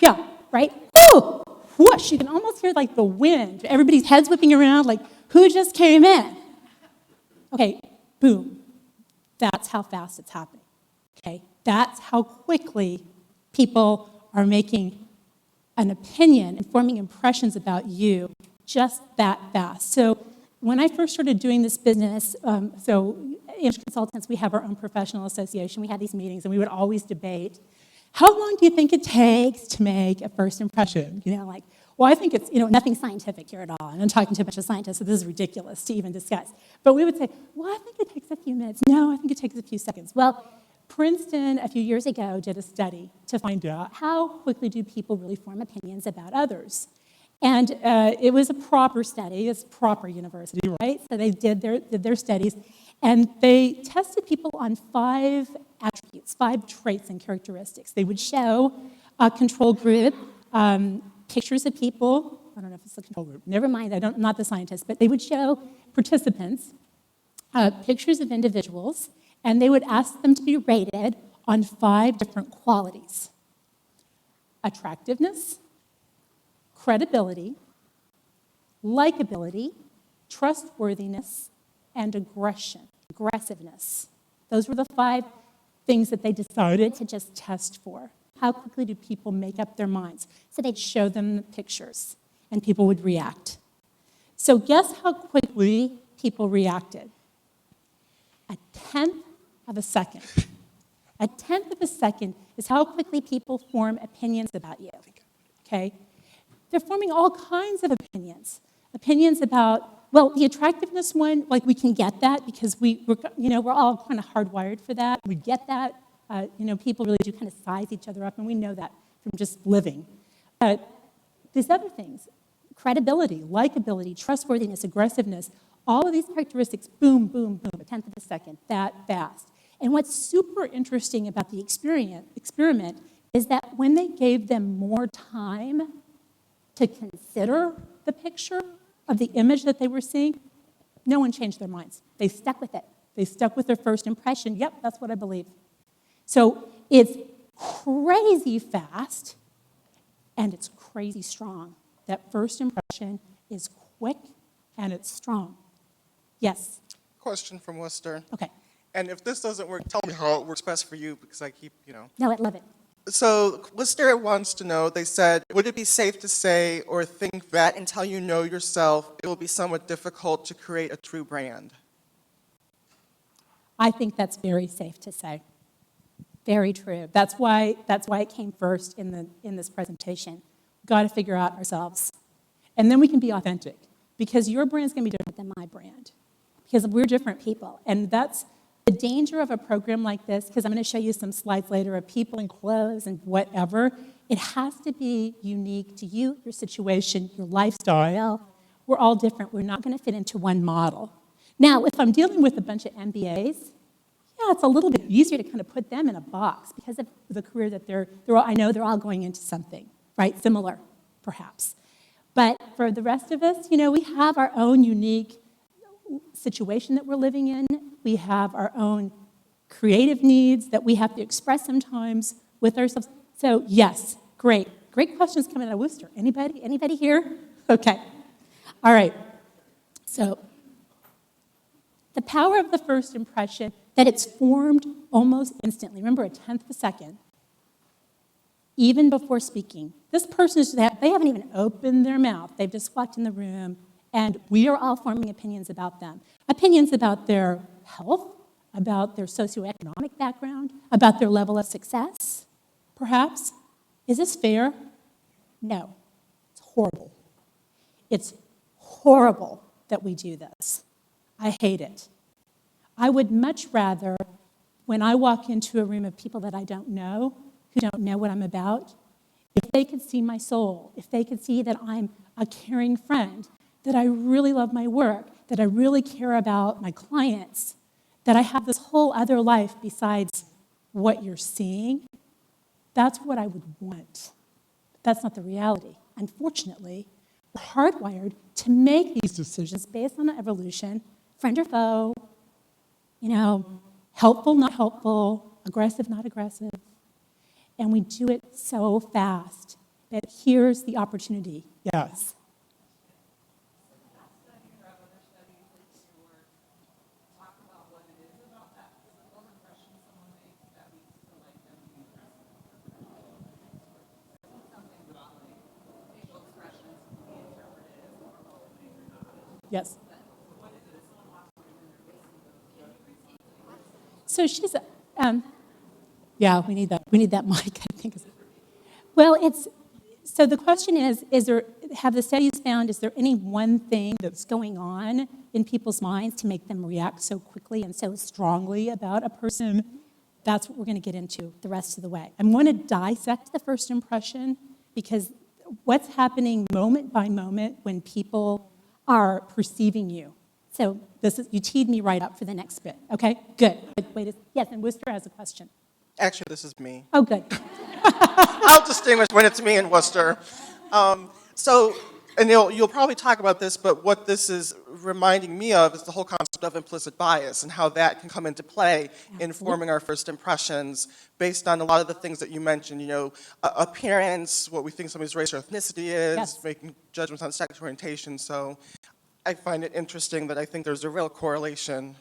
Yeah, right? Oh, whoosh, you can almost hear like the wind. Everybody's heads whipping around like, who just came in? Okay, boom. That's how fast it's happening, okay? That's how quickly people are making an opinion and forming impressions about you just that fast. So when I first started doing this business, image consultants, we have our own professional association. We had these meetings and we would always debate, how long do you think it takes to make a first impression? Well, I think it's, nothing scientific here at all. And I'm talking to a bunch of scientists, so this is ridiculous to even discuss. But we would say, well, I think it takes a few minutes. No, I think it takes a few seconds. Well, Princeton, a few years ago, did a study to find out how quickly do people really form opinions about others. And it was a proper study. It's a proper university, right? So they did their studies. And they tested people on 5 attributes, 5 traits and characteristics. They would show a control group pictures of people. I don't know if it's a control group. Never mind, I'm not the scientist. But they would show participants pictures of individuals, and they would ask them to be rated on 5 different qualities: attractiveness, credibility, likability, trustworthiness, and aggressiveness. Those were the 5 things that they decided to just test for. How quickly do people make up their minds? So they'd show them the pictures, and people would react. So guess how quickly people reacted? 1/10 of a second. 1/10 of a second is how quickly people form opinions about you, okay? They're forming all kinds of opinions. Opinions about Well, the attractiveness one, like we can get that because we're all kind of hardwired for that. We get that. People really do kind of size each other up, and we know that from just living. But these other things, credibility, likability, trustworthiness, aggressiveness, all of these characteristics, boom, boom, boom, a tenth of a second, that fast. And what's super interesting about the experiment is that when they gave them more time to consider the picture of the image that they were seeing, no one changed their minds. They stuck with it. They stuck with their first impression. Yep, that's what I believe. So it's crazy fast, and it's crazy strong. That first impression is quick, and it's strong. Yes? Question from Worcester. Okay. And if this doesn't work, tell me how it works best for you, because I keep, No, I love it. So Worcester wants to know, they said, would it be safe to say or think that until you know yourself, it will be somewhat difficult to create a true brand? I think that's very safe to say. Very true. That's why it came first in this presentation. We've got to figure out ourselves. And then we can be authentic, because your brand's going to be different than my brand, because we're different people. And that's the danger of a program like this, because I'm going to show you some slides later of people in clothes and whatever. It has to be unique to you, your situation, your lifestyle. We're all different. We're not going to fit into one model. Now, if I'm dealing with a bunch of MBAs, yeah, it's a little bit easier to kind of put them in a box because of the career that I know they're all going into something, right? Similar, perhaps. But for the rest of us, we have our own unique situation that we're living in. We have our own creative needs that we have to express sometimes with ourselves. So yes, great. Great questions coming out of Worcester. Anybody here? Okay. All right. So the power of the first impression, that it's formed almost instantly. Remember, a tenth of a second, even before speaking. This person, they haven't even opened their mouth. They've just walked in the room, and we are all forming opinions about them. Opinions about their health, about their socioeconomic background, about their level of success, perhaps. Is this fair? No. It's horrible. It's horrible that we do this. I hate it. I would much rather, when I walk into a room of people that I don't know, who don't know what I'm about, if they could see my soul, if they could see that I'm a caring friend, that I really love my work, that I really care about my clients, that I have this whole other life besides what you're seeing, that's what I would want. But that's not the reality. Unfortunately, we're hardwired to make these decisions based on evolution, friend or foe, helpful, not helpful, aggressive, not aggressive. And we do it so fast. But here's the opportunity. Yes. Yes. So she's, yeah, we need that mic, I think. Well, so the question is have the studies found, is there any one thing that's going on in people's minds to make them react so quickly and so strongly about a person? That's what we're going to get into the rest of the way. I'm going to dissect the first impression, because what's happening moment by moment when people are perceiving you. So you teed me right up for the next bit. Okay, good. Wait, yes, and Worcester has a question. Actually, this is me. Oh, good. I'll distinguish when it's me and Worcester. And you'll probably talk about this, but what this is reminding me of is the whole concept of implicit bias and how that can come into play in forming our first impressions based on a lot of the things that you mentioned, appearance, what we think somebody's race or ethnicity is, Yes. making judgments on sexual orientation. So I find it interesting that I think there's a real correlation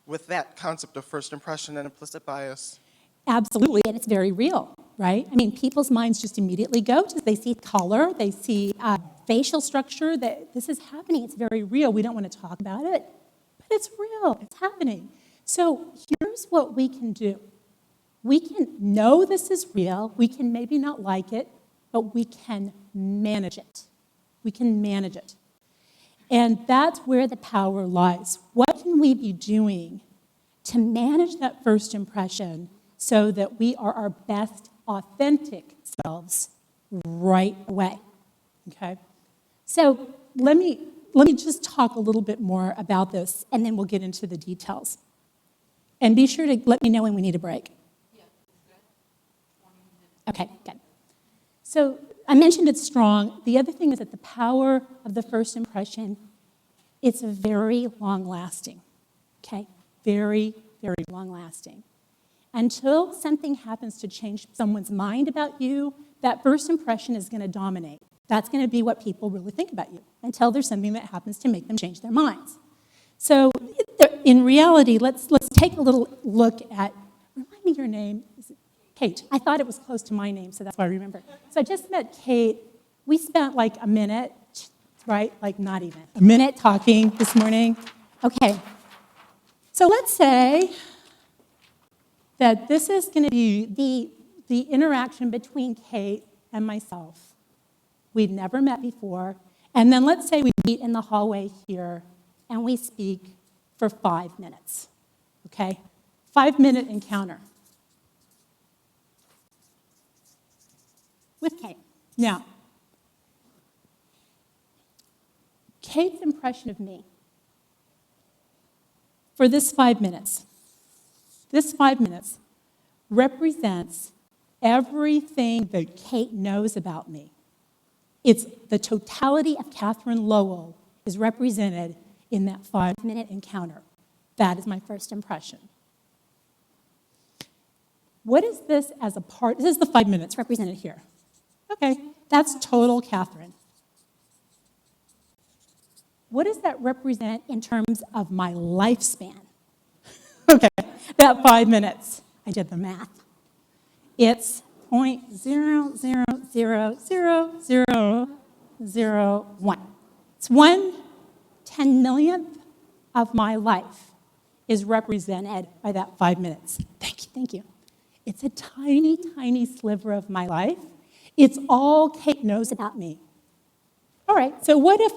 with that concept of first impression and implicit bias. Absolutely, and it's very real, right? I mean, people's minds just immediately go to, they see color, they see facial structure, that this is happening, it's very real. We don't want to talk about it, but it's real, it's happening. So here's what we can do. We can know this is real, we can maybe not like it, but we can manage it. We can manage it. And that's where the power lies. What can we be doing to manage that first impression so that we are our best authentic selves right away? Okay? So let me just talk a little bit more about this, and then we'll get into the details. And be sure to let me know when we need a break. Okay, good. So I mentioned it's strong. The other thing is that the power of the first impression, it's very long-lasting, okay? Very, very long-lasting. Until something happens to change someone's mind about you, that first impression is going to dominate. That's going to be what people really think about you until there's something that happens to make them change their minds. So in reality, let's take a little look at, remind me your name. Is it Kate? I thought it was close to my name, so that's why I remember. So I just met Kate. We spent like a minute, right? Like not even. A minute talking this morning. Okay. So let's say that this is going to be the interaction between Kate and myself. We'd never met before. And then let's say we meet in the hallway here and we speak for 5 minutes. Okay? 5-minute encounter with Kate. Now, Kate's impression of me for this 5 minutes, represents everything that Kate knows about me. It's the totality of Catherine Lowell is represented in that 5-minute encounter. That is my first impression. What is this as a part? This is the 5 minutes represented here. Okay, that's total Catherine. What does that represent in terms of my lifespan? Okay, that 5 minutes. I did the math. It's 0.000001. It's 1/10,000,000th of my life is represented by that 5 minutes. Thank you. It's a tiny, tiny sliver of my life. It's all Kate knows about me. All right, so what if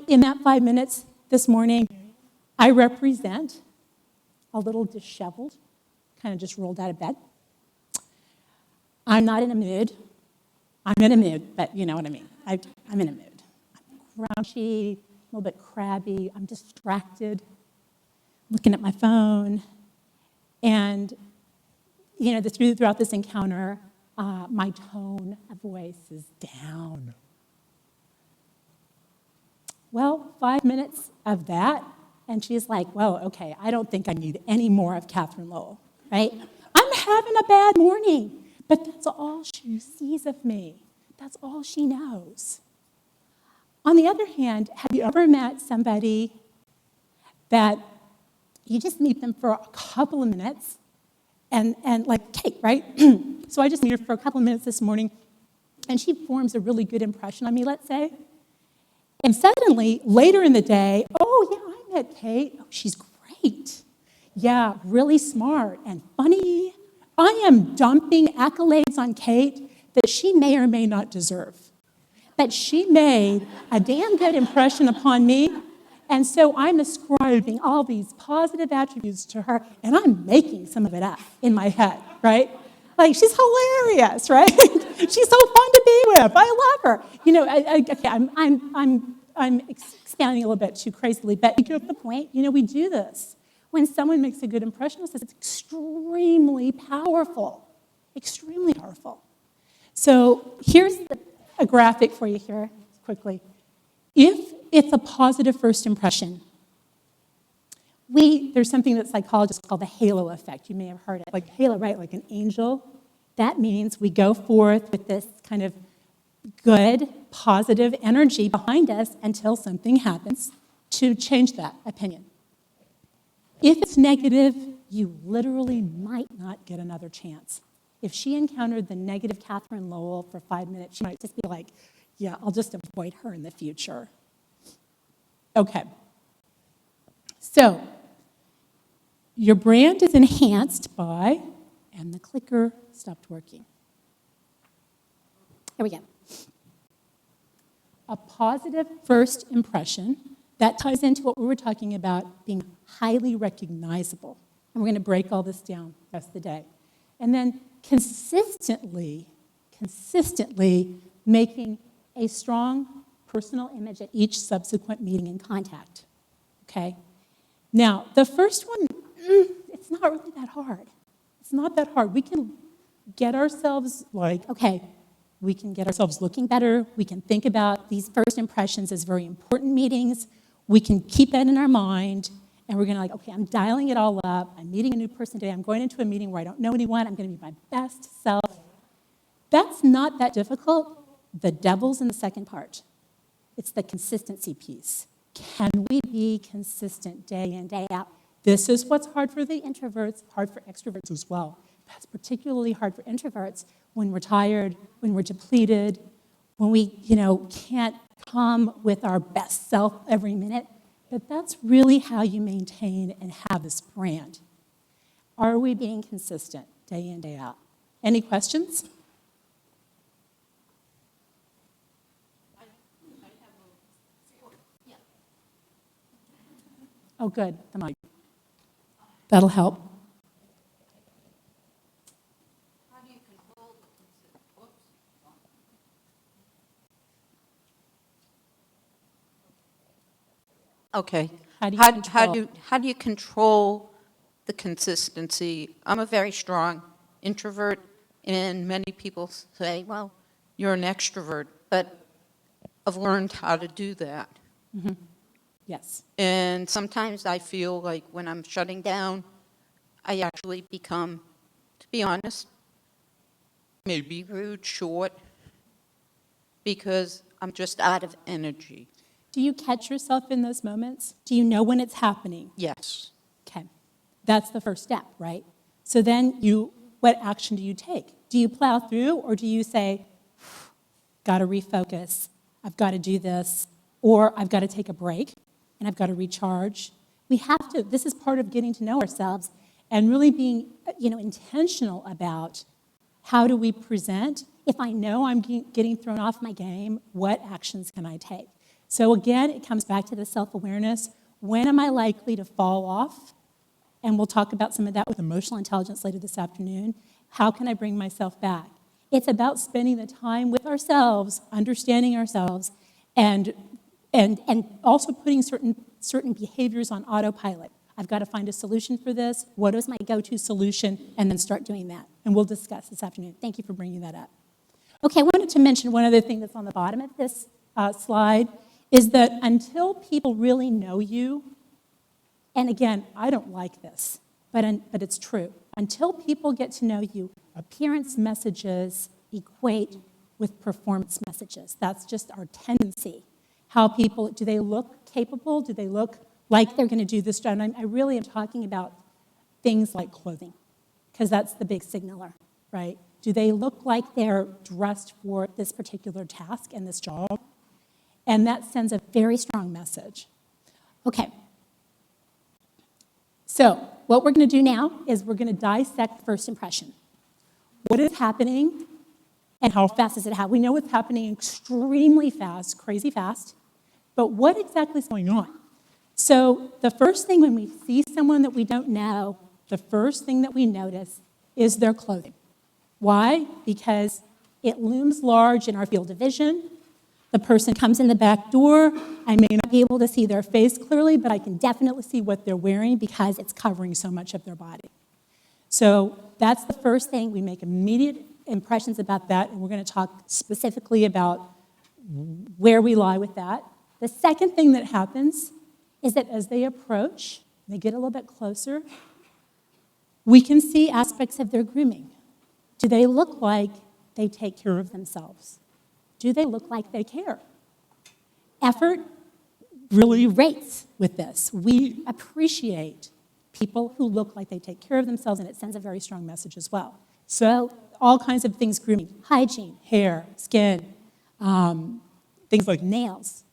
in that 5 minutes this morning, I represent a little disheveled, kind of just rolled out of bed. I'm not in a mood. I'm in a mood, but you know what I mean. I'm in a mood. I'm grouchy, a little bit crabby. I'm distracted, looking at my phone. And, you know, throughout this encounter, my tone of voice is down. Well, 5 minutes of that, and she's like, well, okay, I don't think I need any more of Catherine Lowell, right? I'm having a bad morning. But that's all she sees of me. That's all she knows. On the other hand, have you ever met somebody that you just meet them for a couple of minutes and like Kate, right? So I just met her for a couple of minutes this morning and she forms a really good impression on me, let's say. And suddenly, later in the day, oh yeah, I met Kate. Oh, she's great. Yeah, really smart and funny. I am dumping accolades on Kate that she may or may not deserve. But she made a damn good impression upon me, and so I'm ascribing all these positive attributes to her, and I'm making some of it up in my head, right? Like, she's hilarious, right? She's so fun to be with. I love her. You know, okay, I'm expanding a little bit too crazily, but you get the point. You know, we do this. When someone makes a good impression of us, it's extremely powerful, extremely powerful. So here's a graphic for you here, quickly. If it's a positive first impression, there's something that psychologists call the halo effect. You may have heard it. Like halo, right? Like an angel. That means we go forth with this kind of good, positive energy behind us until something happens to change that opinion. If it's negative, you literally might not get another chance. If she encountered the negative Catherine Lowell for 5 minutes, she might just be like, yeah, I'll just avoid her in the future. Okay. So, your brand is enhanced by, and the clicker stopped working. Here we go. A positive first impression That ties into what we were talking about, being highly recognizable. And we're going to break all this down the rest of the day. And then consistently making a strong personal image at each subsequent meeting and contact, okay? Now, the first one, it's not really that hard. It's not that hard. We can get ourselves okay, we can get ourselves looking better. We can think about these first impressions as very important meetings. We can keep that in our mind, and we're going to okay, I'm dialing it all up. I'm meeting a new person today. I'm going into a meeting where I don't know anyone. I'm going to be my best self. That's not that difficult. The devil's in the second part. It's the consistency piece. Can we be consistent day in, day out? This is what's hard for the introverts, hard for extroverts as well. That's particularly hard for introverts when we're tired, when we're depleted, when we, can't come with our best self every minute. But that's really how you maintain and have this brand. Are we being consistent day in, day out? Any questions? Oh, good. The mic. That'll help. Okay. How do you control the consistency? I'm a very strong introvert, and many people say, well, you're an extrovert, but I've learned how to do that. Mm-hmm. Yes. And sometimes I feel like when I'm shutting down, I actually become, to be honest, maybe rude, short, because I'm just out of energy. Do you catch yourself in those moments? Do you know when it's happening? Yes. Okay. That's the first step, right? So then what action do you take? Do you plow through, or do you say, got to refocus, I've got to do this, or I've got to take a break, and I've got to recharge? We have to. This is part of getting to know ourselves and really being, intentional about how do we present. If I know I'm getting thrown off my game, what actions can I take? So again, it comes back to the self-awareness. When am I likely to fall off? And we'll talk about some of that with emotional intelligence later this afternoon. How can I bring myself back? It's about spending the time with ourselves, understanding ourselves, and also putting certain behaviors on autopilot. I've got to find a solution for this. What is my go-to solution? And then start doing that. And we'll discuss this afternoon. Thank you for bringing that up. Okay, I wanted to mention one other thing that's on the bottom of this slide, is that until people really know you, and again, I don't like this, but it's true. Until people get to know you, appearance messages equate with performance messages. That's just our tendency. How people, do they look capable? Do they look like they're going to do this job? And I really am talking about things like clothing, because that's the big signaler, right? Do they look like they're dressed for this particular task and this job? And that sends a very strong message. Okay. So what we're going to do now is we're going to dissect first impression. What is happening and how fast is it happening? We know it's happening extremely fast, crazy fast, but what exactly is going on? So the first thing when we see someone that we don't know, the first thing that we notice is their clothing. Why? Because it looms large in our field of vision. The person comes in the back door. I may not be able to see their face clearly, but I can definitely see what they're wearing because it's covering so much of their body. So that's the first thing. We make immediate impressions about that, and we're going to talk specifically about where we lie with that. The second thing that happens is that as they approach, they get a little bit closer, we can see aspects of their grooming. Do they look like they take care of themselves? Do they look like they care? Effort really rates with this. We appreciate people who look like they take care of themselves, and it sends a very strong message as well. So all kinds of things, grooming, hygiene, hair, skin, things like nails,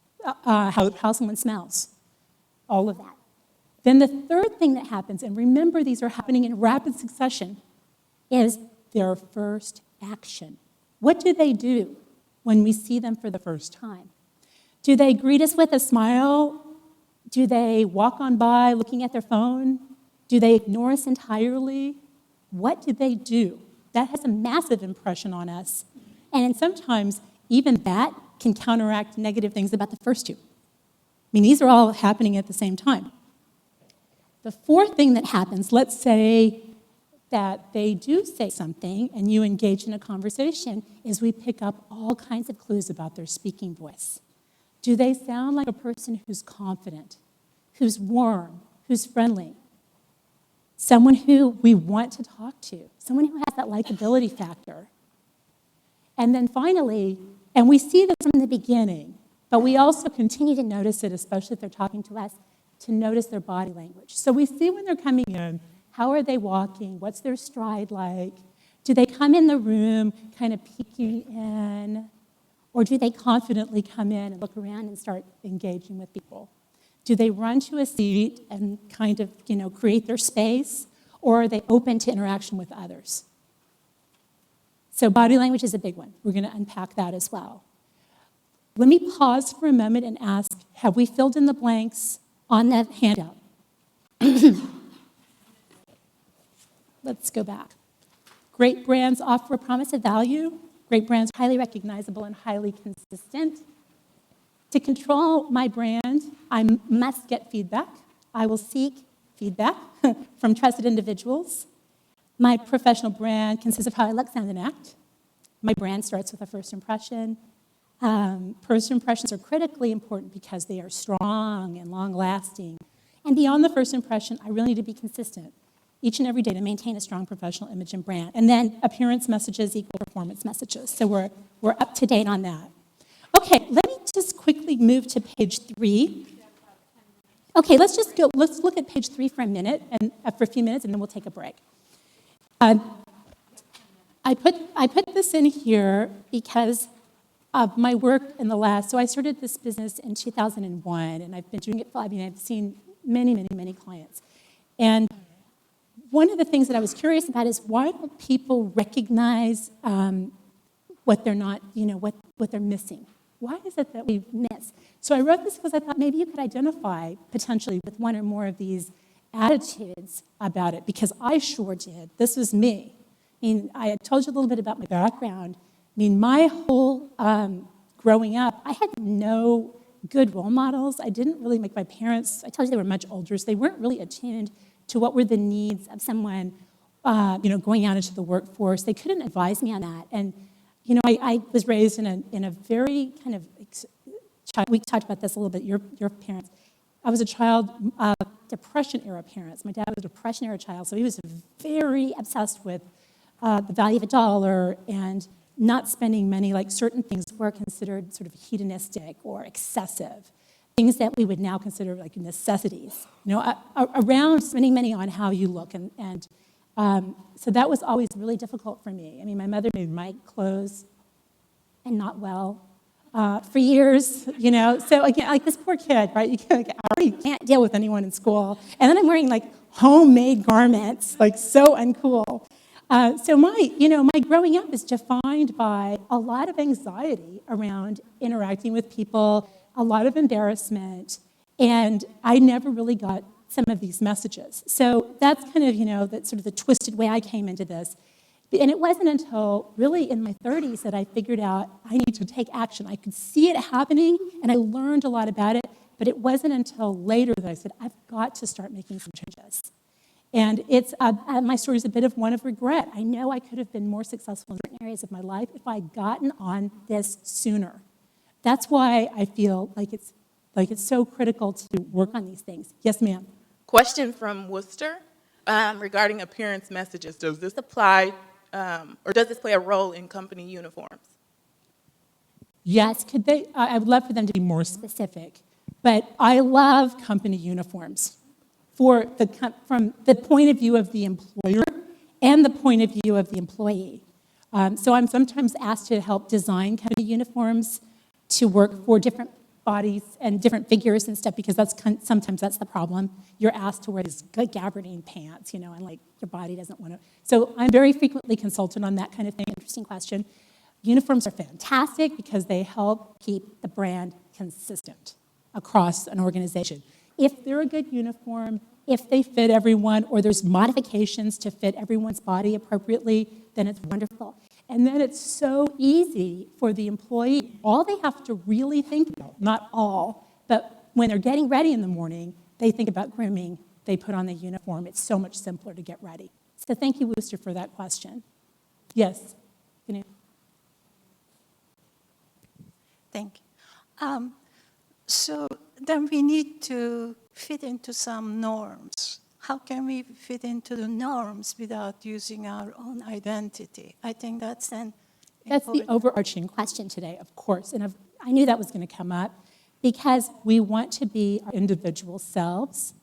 how someone smells, all of that. Then the third thing that happens, and remember these are happening in rapid succession, is their first action. What do they do when we see them for the first time? Do they greet us with a smile Do they walk on by looking at their phone? Do they ignore us entirely? What do they do? That has a massive impression on us. And sometimes even that can counteract negative things about the first two. I mean, these are all happening at the same time. The fourth thing that happens, let's say that they do say something and you engage in a conversation, is we pick up all kinds of clues about their speaking voice. Do they sound like a person who's confident, who's warm, who's friendly? Someone who we want to talk to, someone who has that likability factor. And then finally, and we see this from the beginning, but we also continue to notice it, especially if they're talking to us, to notice their body language. So we see when they're coming in, how are they walking? What's their stride like? Do they come in the room kind of peeking in? Or do they confidently come in and look around and start engaging with people? Do they run to a seat and kind of, create their space? Or are they open to interaction with others? So body language is a big one. We're going to unpack that as well. Let me pause for a moment and ask, have we filled in the blanks on that handout? Let's go back. Great brands offer a promise of value. Great brands are highly recognizable and highly consistent. To control my brand, I must get feedback. I will seek feedback from trusted individuals. My professional brand consists of how I look, sound, and act. My brand starts with a first impression. First impressions are critically important because they are strong and long-lasting. And beyond the first impression, I really need to be consistent each and every day to maintain a strong professional image and brand. And then appearance messages equal performance messages. So we're up to date on that. Okay, let me just quickly move to page 3. Okay, let's look at page 3 for a minute, and for a few minutes, and then we'll take a break. I put this in here because of my work in the last, so I started this business in 2001, and I've been doing it I've seen many, many, many clients. And one of the things that I was curious about is why don't people recognize what they're not, what they're missing? Why is it that we miss? So I wrote this because I thought maybe you could identify potentially with one or more of these attitudes about it, because I sure did. This was me. I mean, I had told you a little bit about my background. I mean, my whole growing up, I had no good role models. I didn't really make my parents, I told you they were much older, so they weren't really attuned to what were the needs of someone, going out into the workforce. They couldn't advise me on that. And, I was raised in a very kind of, we talked about this a little bit, your parents. I was a child of Depression-era parents. My dad was a Depression-era child, so he was very obsessed with the value of a dollar and not spending money, like certain things were considered sort of hedonistic or excessive, things that we would now consider like necessities, around spending money on how you look. And so that was always really difficult for me. I mean, my mother made my clothes and not well for years, So again, like this poor kid, right? You can't deal with anyone in school. And then I'm wearing like homemade garments, like so uncool. So my growing up is defined by a lot of anxiety around interacting with people, a lot of embarrassment, and I never really got some of these messages. So that's kind of, that's sort of the twisted way I came into this. And it wasn't until really in my 30s that I figured out I need to take action. I could see it happening, and I learned a lot about it, but it wasn't until later that I said, I've got to start making some changes. And it's my story is a bit of one of regret. I know I could have been more successful in certain areas of my life if I had gotten on this sooner. That's why I feel like it's so critical to work on these things. Yes, ma'am. Question from Worcester regarding appearance messages. Does this apply, or does this play a role in company uniforms? Yes, could they? I would love for them to be more specific, but I love company uniforms from the point of view of the employer and the point of view of the employee. So I'm sometimes asked to help design company uniforms to work for different bodies and different figures and stuff, because sometimes that's the problem. You're asked to wear these good gabardine pants, and like your body doesn't want to. So I'm very frequently consulted on that kind of thing. Interesting question. Uniforms are fantastic because they help keep the brand consistent across an organization. If they're a good uniform, if they fit everyone, or there's modifications to fit everyone's body appropriately, then it's wonderful. And then it's so easy for the employee. All they have to really think about, not all, but when they're getting ready in the morning, they think about grooming, they put on the uniform. It's so much simpler to get ready. So thank you, Wooster, for that question. Yes? Thank you. So then we need to fit into some norms. How can we fit into the norms without using our own identity? I think that's an That's the overarching question today, of course. And I knew that was going to come up because we want to be our individual selves.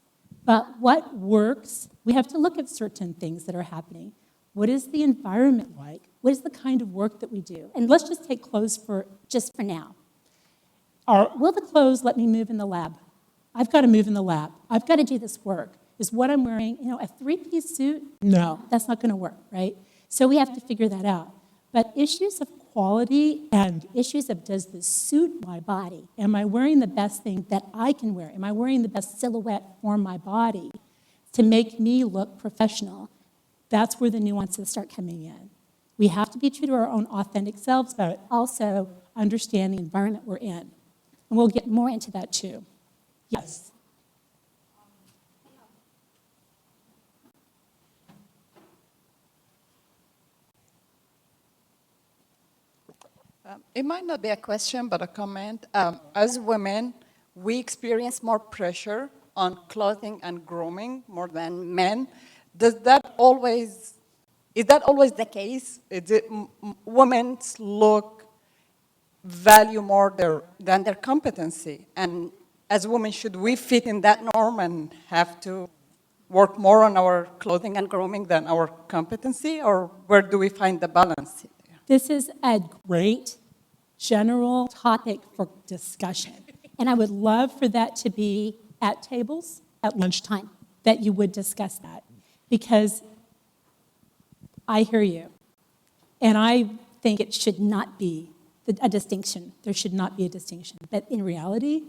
But what works, we have to look at certain things that are happening. What is the environment like? What is the kind of work that we do? And let's just take clothes for now. Will the clothes let me move in the lab? I've got to move in the lab. I've got to do this work. Is what I'm wearing, a three-piece suit? No, that's not going to work, right? So we have to figure that out. But issues of quality and issues of does this suit my body? Am I wearing the best thing that I can wear? Am I wearing the best silhouette for my body to make me look professional? That's where the nuances start coming in. We have to be true to our own authentic selves, but also understand the environment we're in. And we'll get more into that too. Yes. It might not be a question, but a comment. As women, we experience more pressure on clothing and grooming more than men. Is that always the case? Is it women's look value more than their competency? And as women, should we fit in that norm and have to work more on our clothing and grooming than our competency? Or where do we find the balance? This is a great general topic for discussion. And I would love for that to be at tables at lunchtime, that you would discuss that. Because I hear you. And I think it should not be a distinction. There should not be a distinction. But in reality,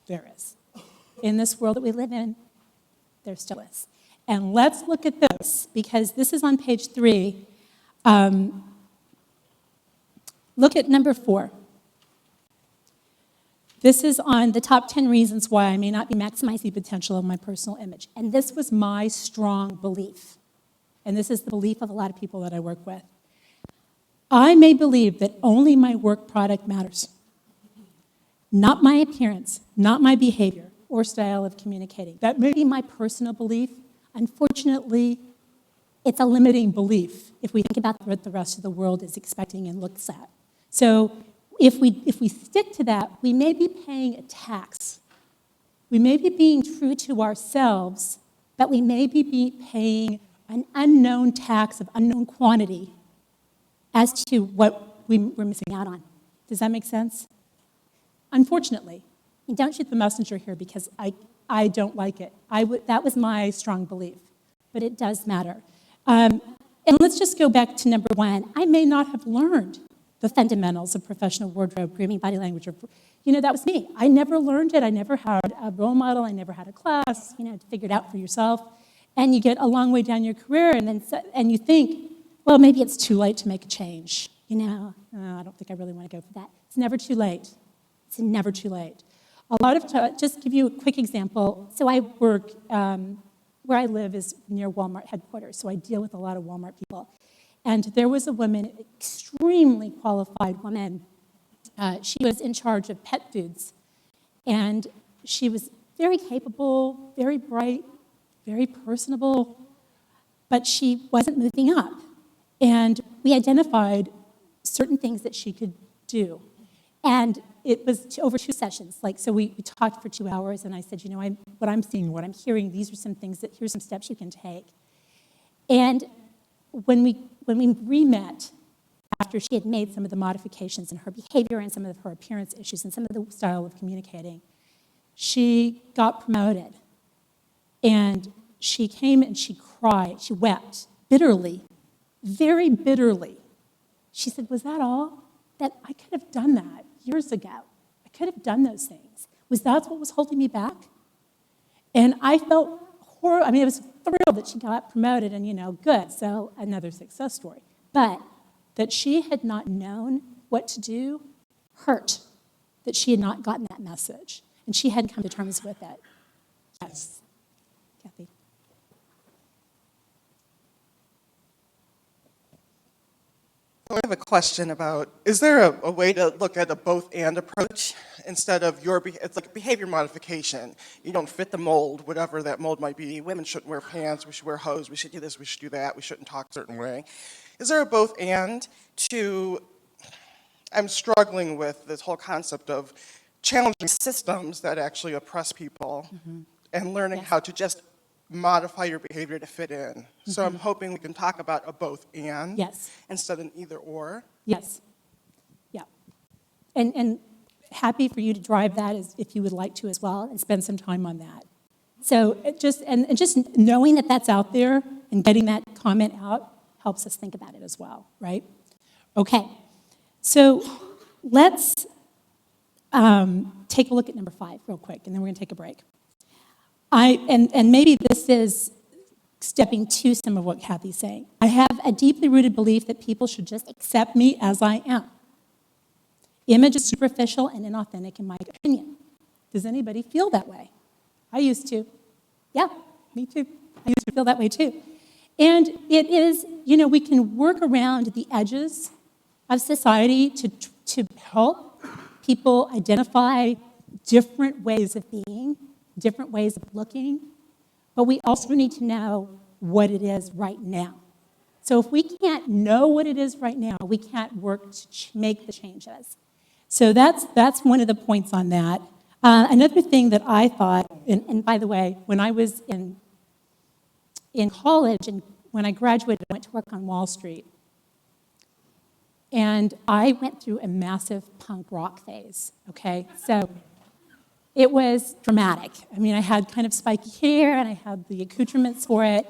there is. In this world that we live in, there still is. And let's look at this, because this is on page 3. Look at number 4. This is on the top 10 reasons why I may not be maximizing the potential of my personal image. And this was my strong belief. And this is the belief of a lot of people that I work with. I may believe that only my work product matters. Not my appearance, not my behavior or style of communicating. That may be my personal belief. Unfortunately, it's a limiting belief if we think about what the rest of the world is expecting and looks at. So if we stick to that, we may be paying a tax. We may be being true to ourselves, but we may be paying an unknown tax of unknown quantity as to what we're missing out on. Does that make sense? Unfortunately, and don't shoot the messenger here because I don't like it. That was my strong belief, but it does matter. And let's just go back to number 1. I may not have learned the fundamentals of professional wardrobe, grooming, body language. That was me. I never learned it. I never had a role model. I never had a class, to figure it out for yourself. And you get a long way down your career, and you think, well, maybe it's too late to make a change. I don't think I really want to go for that. It's never too late. It's never too late. Just give you a quick example. So I work, where I live is near Walmart headquarters, so I deal with a lot of Walmart people. And there was a woman, extremely qualified woman. She was in charge of pet foods. And she was very capable, very bright, very personable, but she wasn't moving up. And we identified certain things that she could do. And it was over 2 sessions. So we talked for 2 hours, and I said, what I'm seeing, what I'm hearing, here's some steps you can take. And when we re-met, after she had made some of the modifications in her behavior and some of her appearance issues and some of the style of communicating, she got promoted. And she came and she cried, she wept bitterly, very bitterly. She said, was that all? That I could have done that years ago. I could have done those things. Was that what was holding me back? And I felt horrible. I mean, I was thrilled that she got promoted and, good. So another success story. But that she had not known what to do hurt, that she had not gotten that message. And she hadn't come to terms with it. Yes. Kathy. I have a question about, is there a way to look at a both-and approach instead of it's like behavior modification. You don't fit the mold, whatever that mold might be. Women shouldn't wear pants, we should wear hose, we should do this, we should do that, we shouldn't talk a certain way. Is there a both-and to, I'm struggling with this whole concept of challenging systems that actually oppress people and learning how to just modify your behavior to fit in. So I'm hoping we can talk about a both and instead of an either or. Yes. Yeah. And happy for you to drive that if you would like to as well and spend some time on that. So just knowing that that's out there and getting that comment out helps us think about it as well, right? Okay. So let's take a look at number 5 real quick, and then we're going to take a break. And maybe this is stepping to some of what Kathy's saying. I have a deeply rooted belief that people should just accept me as I am. Image is superficial and inauthentic in my opinion. Does anybody feel that way? I used to. Yeah, me too. I used to feel that way too. And it is, we can work around the edges of society to help people identify different ways of being, different ways of looking, but we also need to know what it is right now. So if we can't know what it is right now, we can't work to make the changes. So that's one of the points on that. Another thing that I thought, and by the way, when I was in college and when I graduated, I went to work on Wall Street. And I went through a massive punk rock phase, okay? So it was dramatic. I mean, I had kind of spiky hair, and I had the accoutrements for it.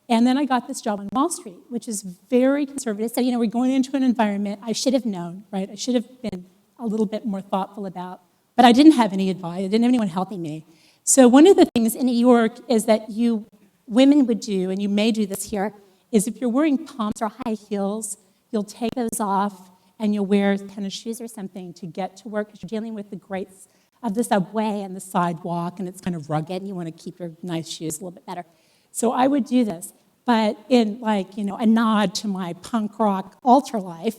And then I got this job on Wall Street, which is very conservative. So, we're going into an environment I should have known, right? I should have been a little bit more thoughtful about. But I didn't have any advice. I didn't have anyone helping me. So one of the things in New York is that women would do, and you may do this here, is if you're wearing pumps or high heels, you'll take those off, and you'll wear tennis shoes or something to get to work, because you're dealing with the grates of the subway and the sidewalk, and it's kind of rugged, and you want to keep your nice shoes a little bit better. So I would do this, but in a nod to my punk rock ultra life,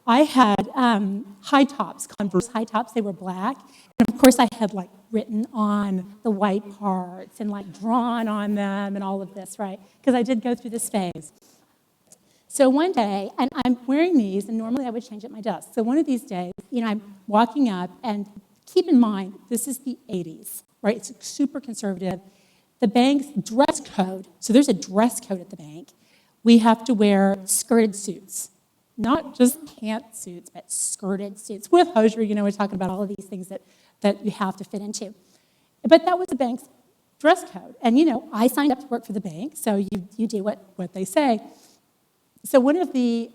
I had high tops, Converse high tops. They were black, and of course I had written on the white parts and drawn on them and all of this, right? Because I did go through this phase. So one day, and I'm wearing these, and normally I would change at my desk. So one of these days, I'm walking up, and keep in mind, this is the 80s, right? It's super conservative. The bank's dress code, so there's a dress code at the bank. We have to wear skirted suits, not just pantsuits, but skirted suits with hosiery. We're talking about all of these things that you have to fit into. But that was the bank's dress code. And, I signed up to work for the bank, so you do what they say. So one of the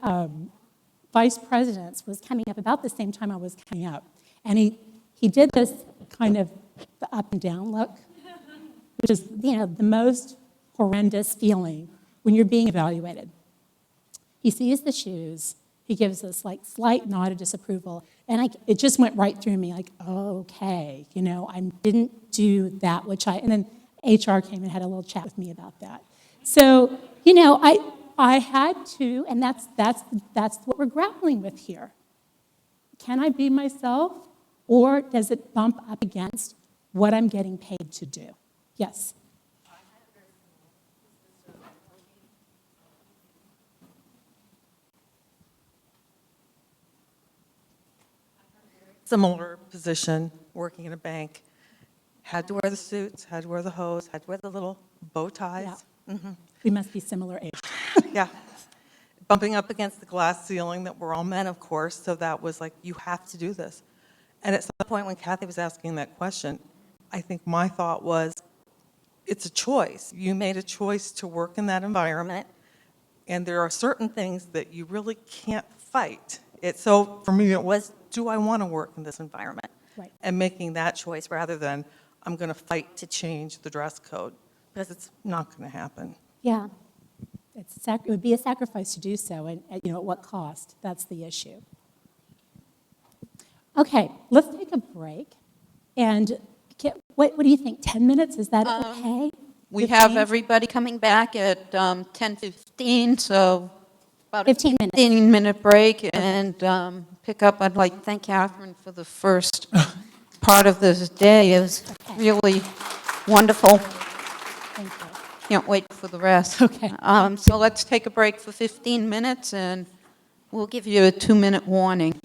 vice presidents was coming up about the same time I was coming up. And he did this kind of the up and down look, which is, the most horrendous feeling when you're being evaluated. He sees the shoes. He gives this slight nod of disapproval. And it just went right through me okay, I didn't do that, and then HR came and had a little chat with me about that. So, I had to, and that's what we're grappling with here. Can I be myself, or does it bump up against what I'm getting paid to do? Yes? Similar position, working in a bank. Had to wear the suits, had to wear the hose, had to wear the little bow ties. Yeah. We must be similar age. Yeah. Bumping up against the glass ceiling that we're all men, of course, so that was you have to do this. And at some point when Kathy was asking that question, I think my thought was, it's a choice. You made a choice to work in that environment, and there are certain things that you really can't fight. So for me, it was, do I want to work in this environment? Right. And making that choice rather than, I'm going to fight to change the dress code, because it's not going to happen. Yeah. It would be a sacrifice to do so, and at what cost? That's the issue. Okay, let's take a break. And what do you think, 10 minutes? Is that okay? We have 15? everybody coming back at 10:15, so about 15 minutes. 15-minute break, and pick up. I'd like to thank Catherine for the first part of this day. It was really wonderful. Thank you. Can't wait for the rest. Okay. So let's take a break for 15 minutes, and we'll give you a 2-minute warning.